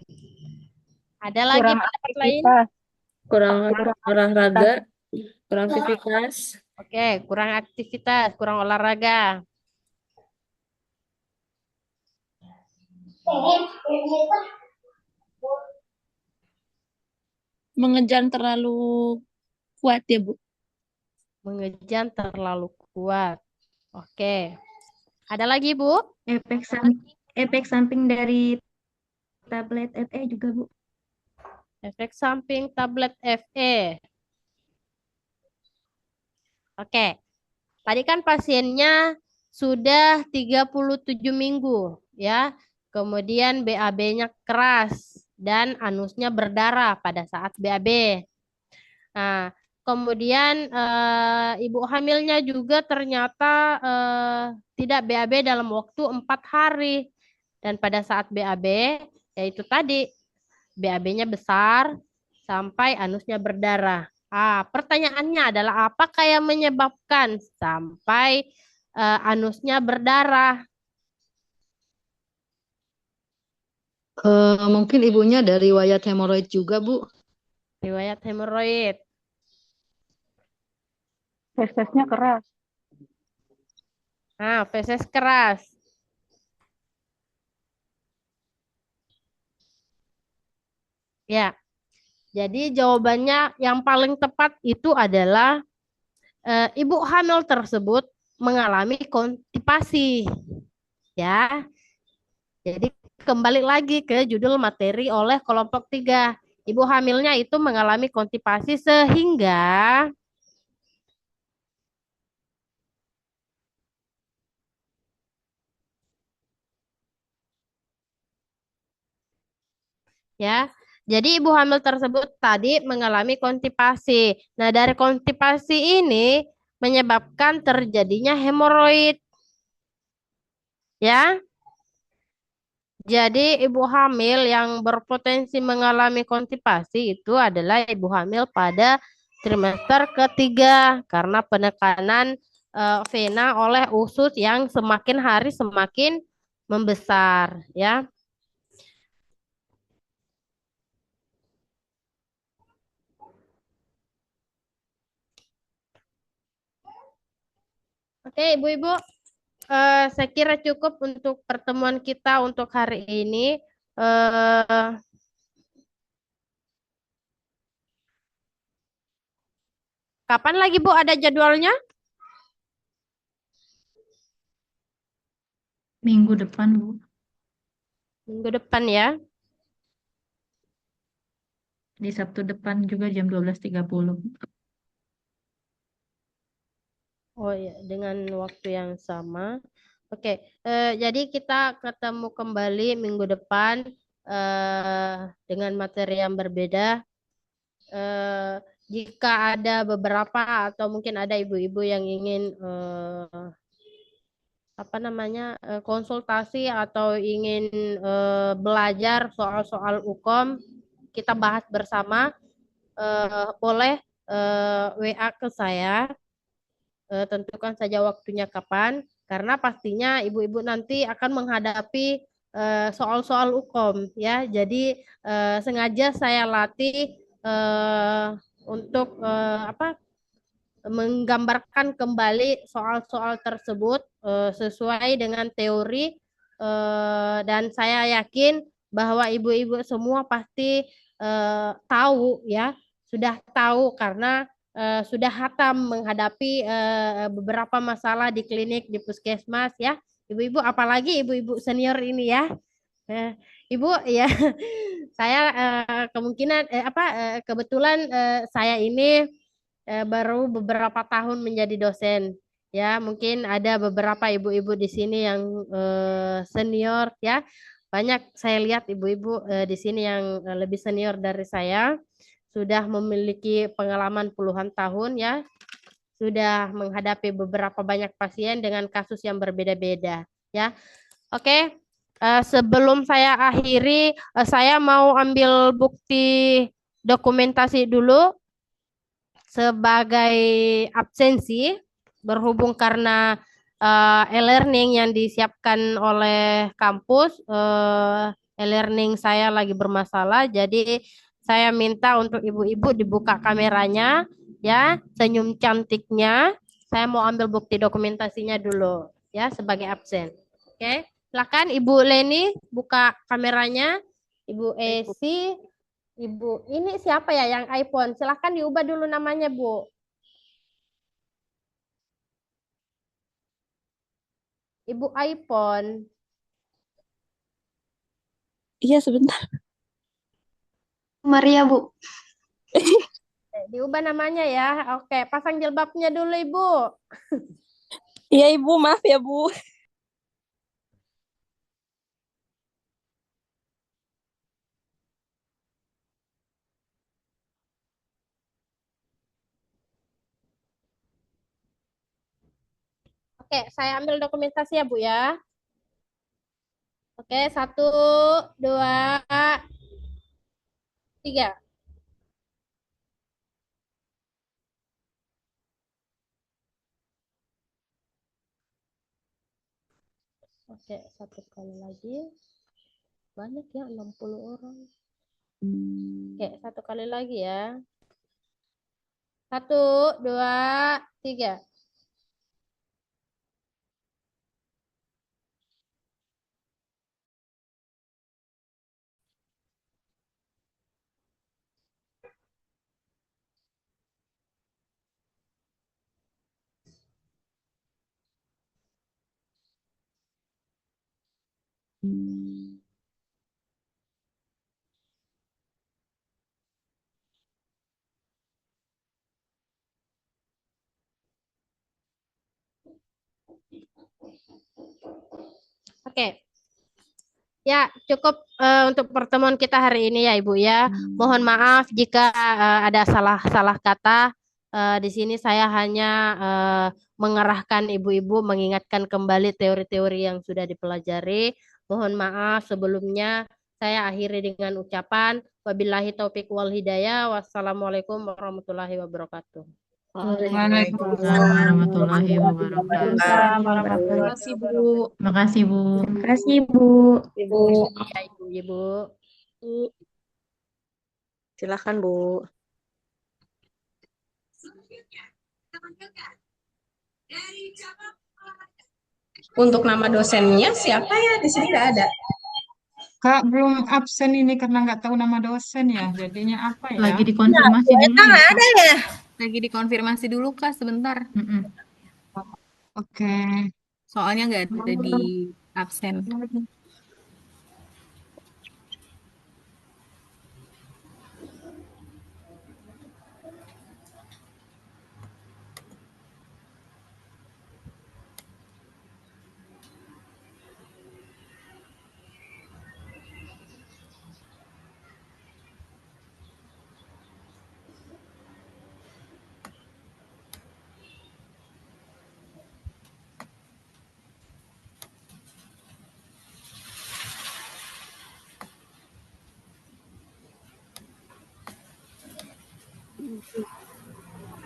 Ada lagi Kurang pendapat lain? aktivitas. Kurang olahraga, kurang aktivitas. Oke, kurang aktivitas, kurang olahraga. Mengejan terlalu kuat ya, Bu. Mengejan terlalu kuat. Oke. Ada lagi, Bu? Efek samping dari tablet FE juga, Bu. Efek samping tablet FE. Oke. Tadi kan pasiennya sudah 37 minggu, ya. Kemudian BAB-nya keras dan anusnya berdarah pada saat BAB. Nah, kemudian ibu hamilnya juga ternyata tidak BAB dalam waktu 4 hari. Dan pada saat BAB, yaitu tadi, BAB-nya besar sampai anusnya berdarah. Pertanyaannya adalah apakah yang menyebabkan sampai anusnya berdarah? Mungkin ibunya dari riwayat hemoroid juga, Bu. Riwayat hemoroid. Fesesnya keras. Feses keras. Ya. Jadi jawabannya yang paling tepat itu adalah ibu hamil tersebut mengalami konstipasi. Ya. Jadi kembali lagi ke judul materi oleh kelompok 3. Ibu hamilnya itu mengalami konstipasi sehingga ya. Jadi ibu hamil tersebut tadi mengalami konstipasi. Nah, dari konstipasi ini menyebabkan terjadinya hemoroid. Ya. Jadi ibu hamil yang berpotensi mengalami konstipasi itu adalah ibu hamil pada trimester ketiga karena penekanan vena oleh usus yang semakin hari semakin membesar, ya. Oke, ibu-ibu, saya kira cukup untuk pertemuan kita untuk hari ini. Kapan lagi, Bu, ada jadwalnya? Minggu depan, Bu. Minggu depan ya. Di Sabtu depan juga jam 12.30. Oh ya, dengan waktu yang sama. Oke, jadi kita ketemu kembali minggu depan dengan materi yang berbeda. Jika ada beberapa atau mungkin ada ibu-ibu yang ingin konsultasi atau ingin belajar soal-soal UKOM, kita bahas bersama, boleh WA ke saya. Tentukan saja waktunya kapan, karena pastinya ibu-ibu nanti akan menghadapi soal-soal UKOM, ya. Jadi sengaja saya latih untuk menggambarkan kembali soal-soal tersebut sesuai dengan teori, dan saya yakin bahwa ibu-ibu semua pasti tahu, ya, sudah tahu karena sudah hatam menghadapi beberapa masalah di klinik, di puskesmas, ya, ibu-ibu, apalagi ibu-ibu senior ini, ya. Ibu, ya, saya kebetulan saya ini baru beberapa tahun menjadi dosen, ya. Mungkin ada beberapa ibu-ibu di sini yang senior, ya. Banyak saya lihat ibu-ibu di sini yang lebih senior dari saya, sudah memiliki pengalaman puluhan tahun, ya, sudah menghadapi beberapa banyak pasien dengan kasus yang berbeda-beda, ya. Oke, sebelum saya akhiri, saya mau ambil bukti dokumentasi dulu sebagai absensi, berhubung karena e-learning yang disiapkan oleh kampus, e-learning saya lagi bermasalah, jadi saya minta untuk ibu-ibu dibuka kameranya, ya, senyum cantiknya. Saya mau ambil bukti dokumentasinya dulu, ya, sebagai absen. Oke, silakan Ibu Leni buka kameranya. Ibu Esi, Ibu, ini siapa ya yang iPhone? Silakan diubah dulu namanya, Bu. Ibu iPhone. Iya, sebentar. Maria, Bu. Diubah namanya ya. Oke, pasang jilbabnya dulu, Ibu. Iya, Ibu, maaf ya, Bu. Oke, saya ambil dokumentasi ya, Bu ya. Oke, 1, 2, 3. Oke, satu kali lagi. Banyak ya, 60 orang. Oke, satu kali lagi ya. 1, 2, 3. Oke. Ya, cukup untuk pertemuan kita hari ini ya, Ibu ya. Mohon maaf jika ada salah kata. Di sini saya hanya mengerahkan ibu-ibu, mengingatkan kembali teori-teori yang sudah dipelajari. Mohon maaf sebelumnya. Saya akhiri dengan ucapan wabillahi taufik wal hidayah. Wassalamualaikum warahmatullahi wabarakatuh. Waalaikumsalam warahmatullahi wabarakatuh. Terima kasih, Bu. Terima kasih, Bu. Terima kasih, Bu. Ibu. Ya, Ibu. Silakan, Bu. Untuk nama dosennya siapa ya? Di sini nggak ada. Kak, belum absen ini karena nggak tahu nama dosen ya. Jadinya apa ya? Lagi dikonfirmasi dulu Nggak ya, Kak. ada ya? Lagi dikonfirmasi dulu, Kak, sebentar. Oke. Soalnya nggak ada di absen.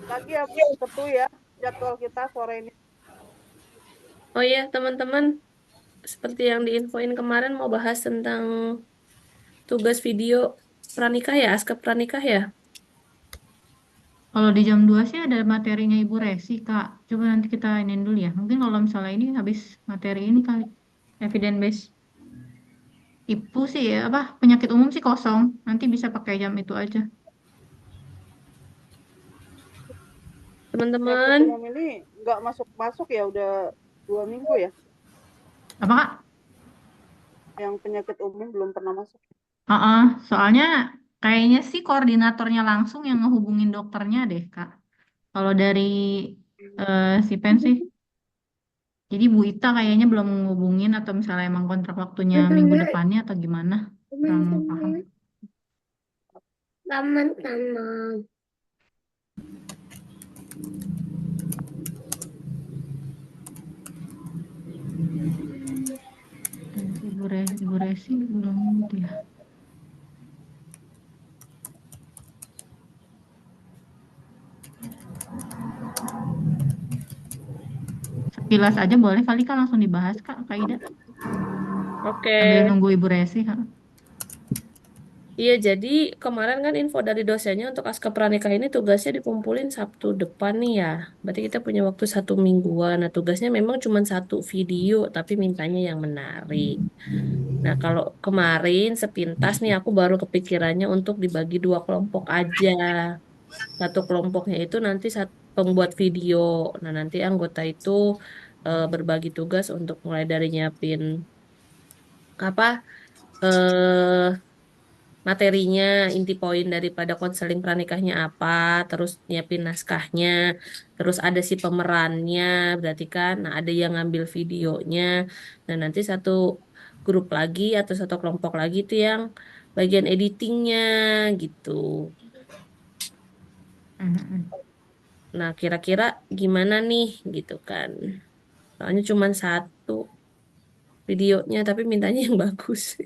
Lagi ya, Bu, Sabtu ya, jadwal kita sore ini. Oh iya, teman-teman, seperti yang diinfoin kemarin mau bahas tentang tugas video pranikah ya, askap pranikah ya. Kalau di jam 2 sih ada materinya Ibu Resi, Kak. Coba nanti kita inin dulu ya. Mungkin kalau misalnya ini habis materi ini kali. Evidence base. Ibu sih ya, apa penyakit umum sih kosong. Nanti bisa pakai jam itu aja. Teman-teman. Penyakit umum ini nggak masuk ya, udah 2 minggu ya. Apa, Kak? Yang penyakit umum belum pernah masuk. Soalnya kayaknya sih koordinatornya langsung yang ngehubungin dokternya deh, Kak. Kalau dari si Pen sih. Jadi Bu Ita kayaknya belum ngehubungin atau misalnya emang kontrak waktunya minggu depannya atau gimana. Kurang paham. Teman-teman. Ibu Ibu Resi belum itu ya. Sekilas aja boleh kali Kak langsung dibahas Kak Ida. Oke. Sambil nunggu Ibu Resi. Iya, jadi kemarin kan info dari dosennya untuk Aska Pranikah ini tugasnya dikumpulin Sabtu depan nih ya. Berarti kita punya waktu 1 mingguan. Nah, tugasnya memang cuma 1 video, tapi mintanya yang menarik. Nah, kalau kemarin sepintas nih aku baru kepikirannya untuk dibagi 2 kelompok aja. Satu kelompoknya itu nanti pembuat video. Nah, nanti anggota itu berbagi tugas untuk mulai dari nyiapin apa eh materinya, inti poin daripada konseling pranikahnya apa, terus nyiapin naskahnya, terus ada si pemerannya, berarti kan, nah ada yang ngambil videonya, dan nanti satu grup lagi atau satu kelompok lagi itu yang bagian editingnya gitu. Nah, kira-kira gimana nih gitu kan? Soalnya cuma 1 videonya, tapi mintanya yang bagus.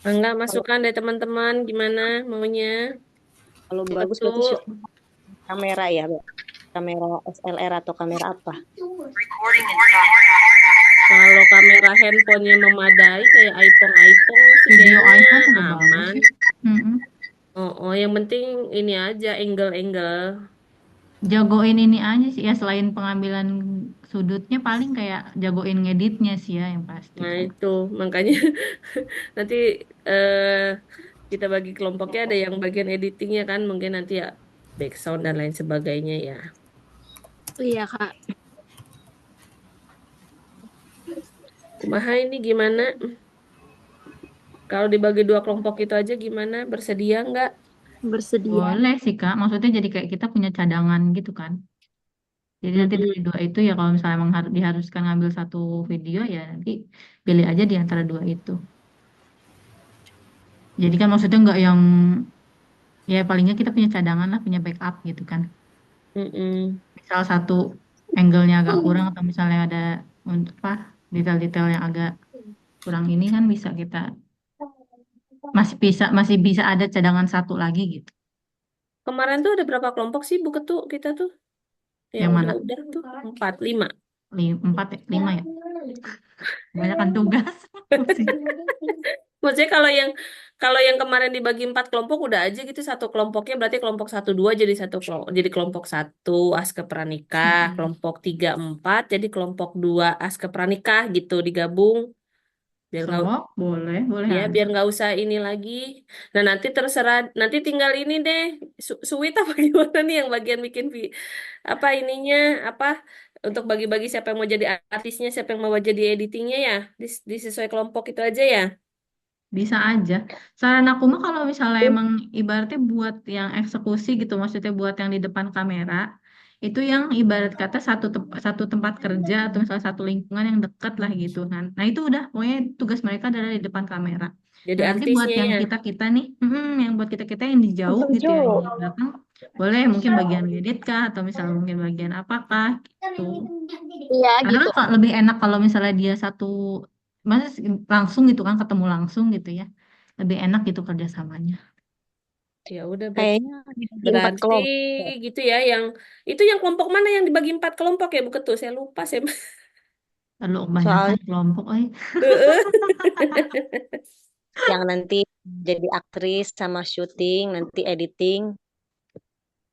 Enggak masukan dari teman-teman gimana maunya? Kalau bagus berarti syuting kamera ya, Mbak? Kamera SLR atau kamera apa? Kalau kamera handphonenya memadai kayak iPhone sih Video kayaknya iPhone udah bagus aman. sih. Oh, yang penting ini aja angle-angle. Jagoin ini aja sih ya, selain pengambilan sudutnya paling kayak jagoin ngeditnya sih ya yang pasti Nah kan. itu makanya nanti eh kita bagi kelompoknya ada yang bagian editingnya kan mungkin nanti ya background dan lain sebagainya ya. Iya, Kak. Kumaha ini gimana? Kalau dibagi 2 kelompok itu aja gimana? Bersedia nggak? Bersedia. Boleh sih Kak, maksudnya jadi kayak kita punya cadangan gitu kan. Jadi nanti dari 2 itu ya kalau misalnya emang diharuskan ngambil 1 video ya nanti pilih aja di antara 2 itu. Jadi kan maksudnya nggak yang ya palingnya kita punya cadangan lah, punya backup gitu kan. Misal 1 angle-nya agak kurang atau misalnya ada untuk apa detail-detail yang agak kurang ini kan bisa kita masih bisa ada cadangan 1 lagi gitu. Kemarin tuh ada berapa kelompok sih Bu Ketu kita tuh? Yang mana? Udah tuh 4, 5. 4 ya, 5 ya. Kebanyakan tugas. Maksudnya kalau yang kemarin dibagi 4 kelompok udah aja gitu, 1 kelompoknya berarti kelompok 1, 2 jadi jadi kelompok 1 Aska Pranikah, kelompok 3, 4 jadi kelompok 2 Aska Pranikah gitu digabung. Biar nggak boleh ya aja. biar nggak usah ini lagi. Nah nanti terserah, nanti tinggal ini deh Suwit apa gimana nih yang bagian bikin apa ininya apa untuk bagi-bagi siapa yang mau jadi artisnya, siapa yang mau jadi editingnya ya disesuai kelompok itu aja ya. Bisa aja. Saran aku mah kalau misalnya emang ibaratnya buat yang eksekusi gitu, maksudnya buat yang di depan kamera, itu yang ibarat kata satu tempat kerja atau misalnya 1 lingkungan yang dekat lah gitu kan. Nah itu udah, pokoknya tugas mereka adalah di depan kamera. Jadi Nah, nanti buat artisnya yang ya. kita nih, yang buat kita yang di jauh gitu ya, yang di belakang, boleh mungkin bagian edit kah atau misalnya mungkin bagian apakah gitu. Iya Karena gitu. kan lebih enak kalau misalnya dia langsung gitu kan, ketemu langsung gitu ya. Lebih enak gitu kerjasamanya. Ya udah Kayaknya dibagi 4 berarti kelompok. gitu ya, yang itu yang kelompok mana yang dibagi 4 kelompok ya Bu Ketu? Saya lupa saya. Lalu kebanyakan kelompok, yang nanti jadi aktris sama syuting, nanti editing,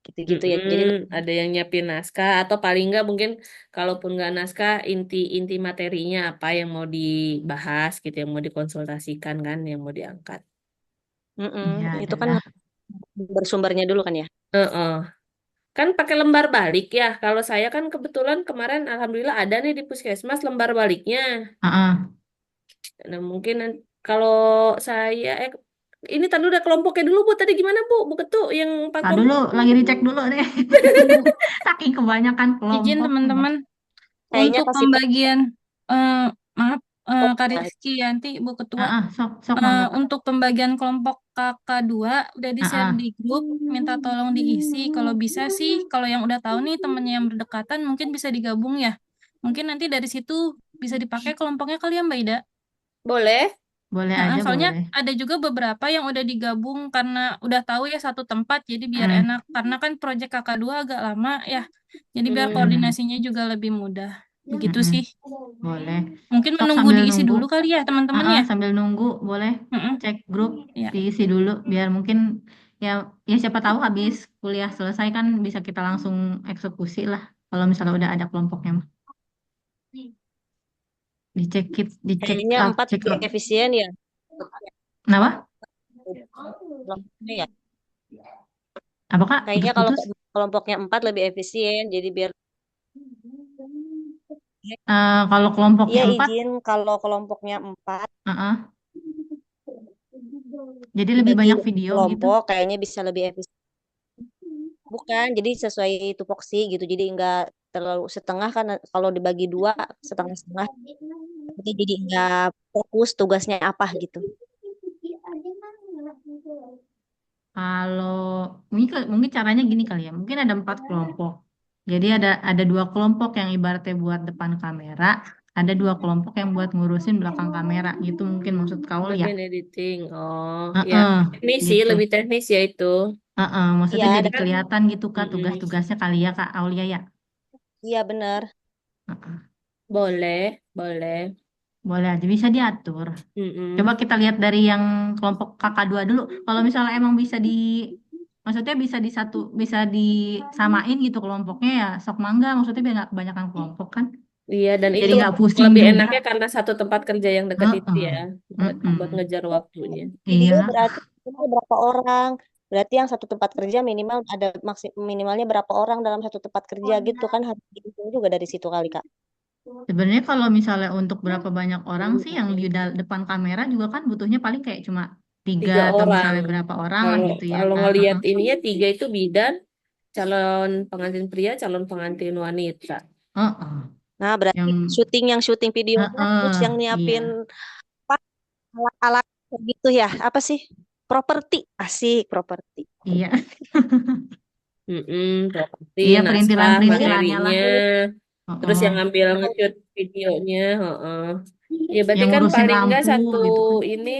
gitu-gitu ya. Jadi Ada yang nyiapin naskah atau paling nggak mungkin kalaupun nggak naskah inti materinya apa yang mau dibahas gitu, yang mau dikonsultasikan kan, yang mau diangkat. itu kan bersumbernya dulu kan ya. Kan pakai lembar balik ya. Kalau saya kan kebetulan kemarin alhamdulillah ada nih di Puskesmas lembar baliknya. Nah mungkin kalau saya ini tadi udah kelompoknya dulu Bu. Tadi gimana Bu Ketu yang 4 Nah, dulu lagi dicek dulu deh. Saking kebanyakan kelompok. Izin teman-teman. Kayaknya Untuk kasih pembagian maaf Kak Rizky, nanti Bu Ketua. Sok mangga Kak. Untuk pembagian kelompok KK2 udah di-share di grup, minta tolong diisi. Kalau bisa sih, kalau yang udah tahu nih temennya yang berdekatan mungkin bisa digabung ya. Mungkin nanti dari situ bisa dipakai kelompoknya kali ya Mbak Ida. Boleh? Boleh aja Soalnya boleh. ada juga beberapa yang udah digabung karena udah tahu ya satu tempat, jadi biar enak. Karena kan proyek KK2 agak lama ya, jadi biar koordinasinya juga lebih mudah. Begitu sih. Boleh. Mungkin Sok menunggu sambil diisi nunggu. dulu kali ya teman-teman ya. Sambil nunggu boleh cek grup Iya. diisi dulu biar mungkin ya siapa tahu habis kuliah selesai kan bisa kita langsung eksekusi lah kalau misalnya udah ada kelompoknya mah. Dicek Kayaknya 4 cek lebih efisien ya. Kenapa? Kelompoknya ya. Apa Kak? Kayaknya kalau Putus? kelompoknya 4 lebih efisien, jadi biar Kalau kelompoknya iya 4, izin kalau kelompoknya 4 jadi lebih dibagi banyak video gitu. kelompok kayaknya bisa lebih efisien. Bukan, jadi sesuai tupoksi gitu. Jadi enggak terlalu setengah kan kalau dibagi 2 setengah-setengah. Jadi enggak fokus tugasnya apa gitu. Kalau mungkin caranya gini kali ya, mungkin ada 4 kelompok. Jadi ada 2 kelompok yang ibaratnya buat depan kamera, ada 2 kelompok yang buat ngurusin belakang kamera gitu mungkin maksud kau ya. Bagian editing. Oh, ya teknis sih, Gitu. lebih teknis ya itu. Maksudnya Iya, jadi kelihatan gitu Kak tugas-tugasnya kali ya Kak Aulia ya. Iya benar. Boleh, boleh. Boleh aja bisa diatur. Coba kita lihat dari yang kelompok KK2 dulu. Kalau misalnya emang maksudnya bisa disamain gitu kelompoknya ya sok mangga. Maksudnya biar nggak kebanyakan kelompok kan. Iya, dan Jadi itu nggak pusing lebih juga. enaknya karena satu tempat kerja yang dekat itu ya, buat ngejar waktunya. Iya, berarti berapa orang? Berarti yang satu tempat kerja minimal ada minimalnya berapa orang dalam satu tempat kerja gitu kan harus dihitung juga dari situ kali Kak. Sebenarnya kalau misalnya untuk berapa banyak orang sih yang di depan kamera juga kan butuhnya paling kayak cuma 3 atau orang. misalnya berapa orang lah gitu ya. Kalau ngelihat ininya 3 itu bidan, calon pengantin pria, calon pengantin wanita. Nah, berarti yang syuting videonya terus yang nyiapin apa alat-alat gitu ya. Apa sih? Properti. Asik, properti. Iya. Properti, Iya, naskah, perintilan-perintilannya lah. materinya. Terus yang ngambil nge-shoot videonya, ya berarti Yang kan ngurusin paling enggak lampu satu gitu kan. ini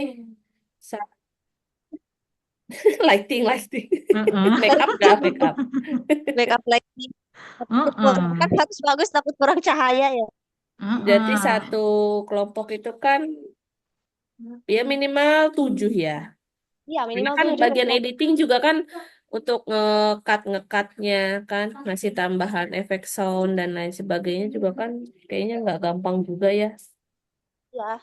lighting. Make up enggak? Make up lighting. Kan harus bagus takut kurang cahaya ya. Jadi satu kelompok itu kan ya minimal 7 ya. Iya, Karena minimal kan 7 bagian editing juga kan untuk ngekatnya kan, ngasih tambahan efek sound dan lain sebagainya juga kan kayaknya nggak gampang juga ya. Iya.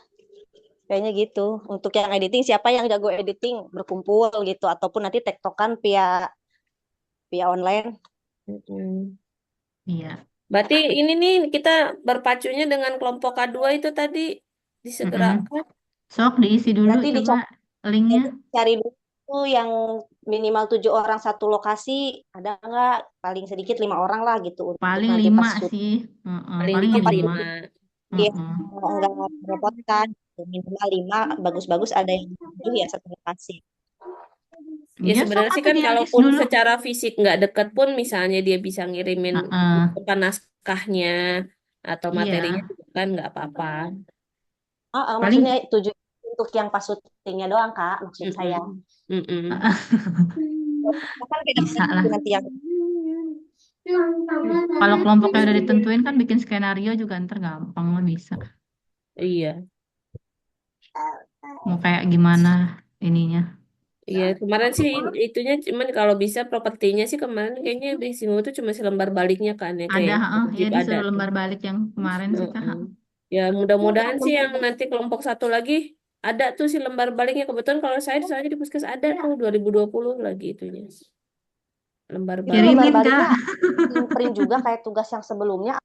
Kayaknya gitu. Untuk yang editing siapa yang jago editing berkumpul gitu ataupun nanti tektokan via online. Iya. Berarti ini nih kita berpacunya dengan kelompok K2 itu tadi disegerakan. Sok diisi dulu Berarti coba linknya. Cari dulu yang minimal 7 orang satu lokasi, ada nggak? Paling sedikit 5 orang lah gitu. Paling nanti 5 pas sih. Paling dikit 5. Iya, nggak merepotkan. Minimal 5, bagus-bagus ada yang 7 ya satu lokasi. Ya sebenarnya sih kan kalaupun secara fisik nggak dekat pun misalnya dia bisa ngirimin naskahnya atau materinya kan nggak apa-apa. Maksudnya 7 untuk yang pas syutingnya doang Kak, maksud saya. Kan bisa lah. nanti yang kalau kelompoknya udah ditentuin kan bikin skenario juga ntar gampang lah bisa. Iya. Mau kayak gimana ininya? Iya, kemarin sih itunya cuman kalau bisa propertinya sih kemarin kayaknya di sini tuh cuma selembar baliknya kan ya kayak ya disuruh lembar balik yang kemarin sih Kak. Ya mudah-mudahan sih yang nanti kelompok satu lagi ada tuh si lembar baliknya. Kebetulan kalau saya soalnya di Puskes ada tuh 2020 lagi itunya. Lembar balik. Kirimin Kak. Print juga kayak tugas yang sebelumnya.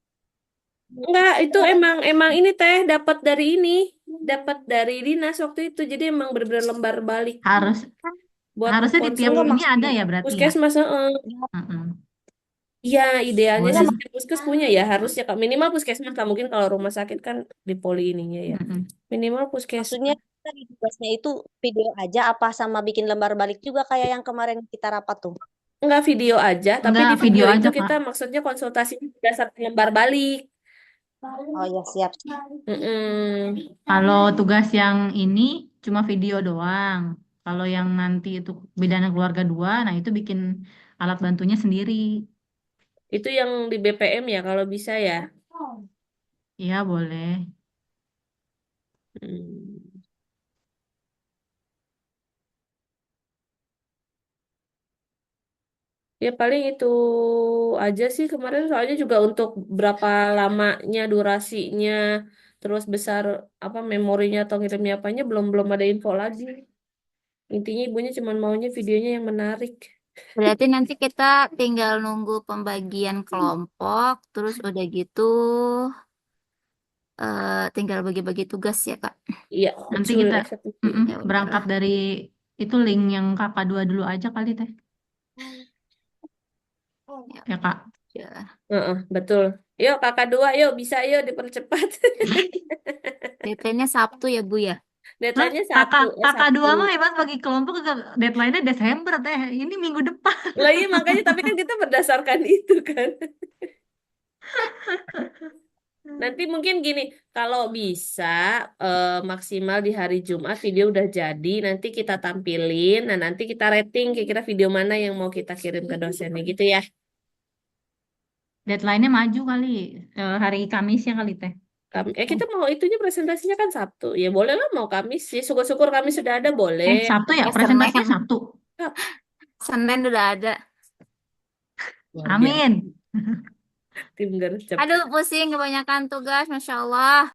Enggak, itu emang ini teh dapat dari dinas waktu itu. Jadi emang bener-bener lembar balik. Harusnya di tiap ini ada ya berarti Puskesmas, Iya, idealnya sih Boleh. setiap puskes punya ya, harusnya Kak. Minimal puskesmas lah, mungkin kalau rumah sakit kan di poli ininya ya. Mm-mm. Minimal Maksudnya puskesmas. tadi tugasnya itu video aja apa sama bikin lembar balik juga kayak yang kemarin kita rapat tuh? Enggak video aja, tapi Enggak, di video video itu aja, kita Kak. maksudnya konsultasinya berdasarkan lembar balik. Oh ya siap. Mm-mm. Kalau tugas yang ini cuma video doang. Kalau yang nanti itu bidana keluarga 2, nah itu bikin alat bantunya sendiri. Itu yang di BPM ya kalau bisa ya. Iya, boleh. Hmm. Ya paling itu aja sih kemarin soalnya juga untuk berapa lamanya durasinya terus besar apa memorinya atau ngirimnya apanya belum belum ada info lagi. Intinya ibunya cuma maunya videonya yang menarik. Berarti nanti kita tinggal nunggu pembagian kelompok, terus udah gitu tinggal bagi-bagi tugas ya, Kak. Iya, Nanti betul kita eksekusi. Ya berangkat udahlah. dari itu link yang KK2 dulu aja kali Teh. Ya, Kak. Ya. Heeh, betul. Yuk kakak 2, yuk bisa yuk dipercepat. DP-nya Sabtu ya, Bu ya? Hah? Deadline-nya Sabtu, KK2 Sabtu. mah hebat bagi kelompok deadline-nya Desember Teh. Ini minggu depan. Lah iya makanya tapi kan kita berdasarkan itu kan. Nanti mungkin gini, kalau bisa maksimal di hari Jumat video udah jadi, nanti kita tampilin, nah nanti kita rating kira-kira video mana yang mau kita kirim ke dosennya gitu ya. Deadline-nya maju kali hari Kamisnya kali Teh. Kita mau itunya presentasinya kan Sabtu, ya boleh lah mau Kamis sih, syukur-syukur Kamis sudah ada boleh. Sabtu ya, Ya, presentasinya Senin. Sabtu. Senin udah ada. Luar biasa. Amin. Tim gercep. Aduh, pusing kebanyakan tugas, Masya Allah.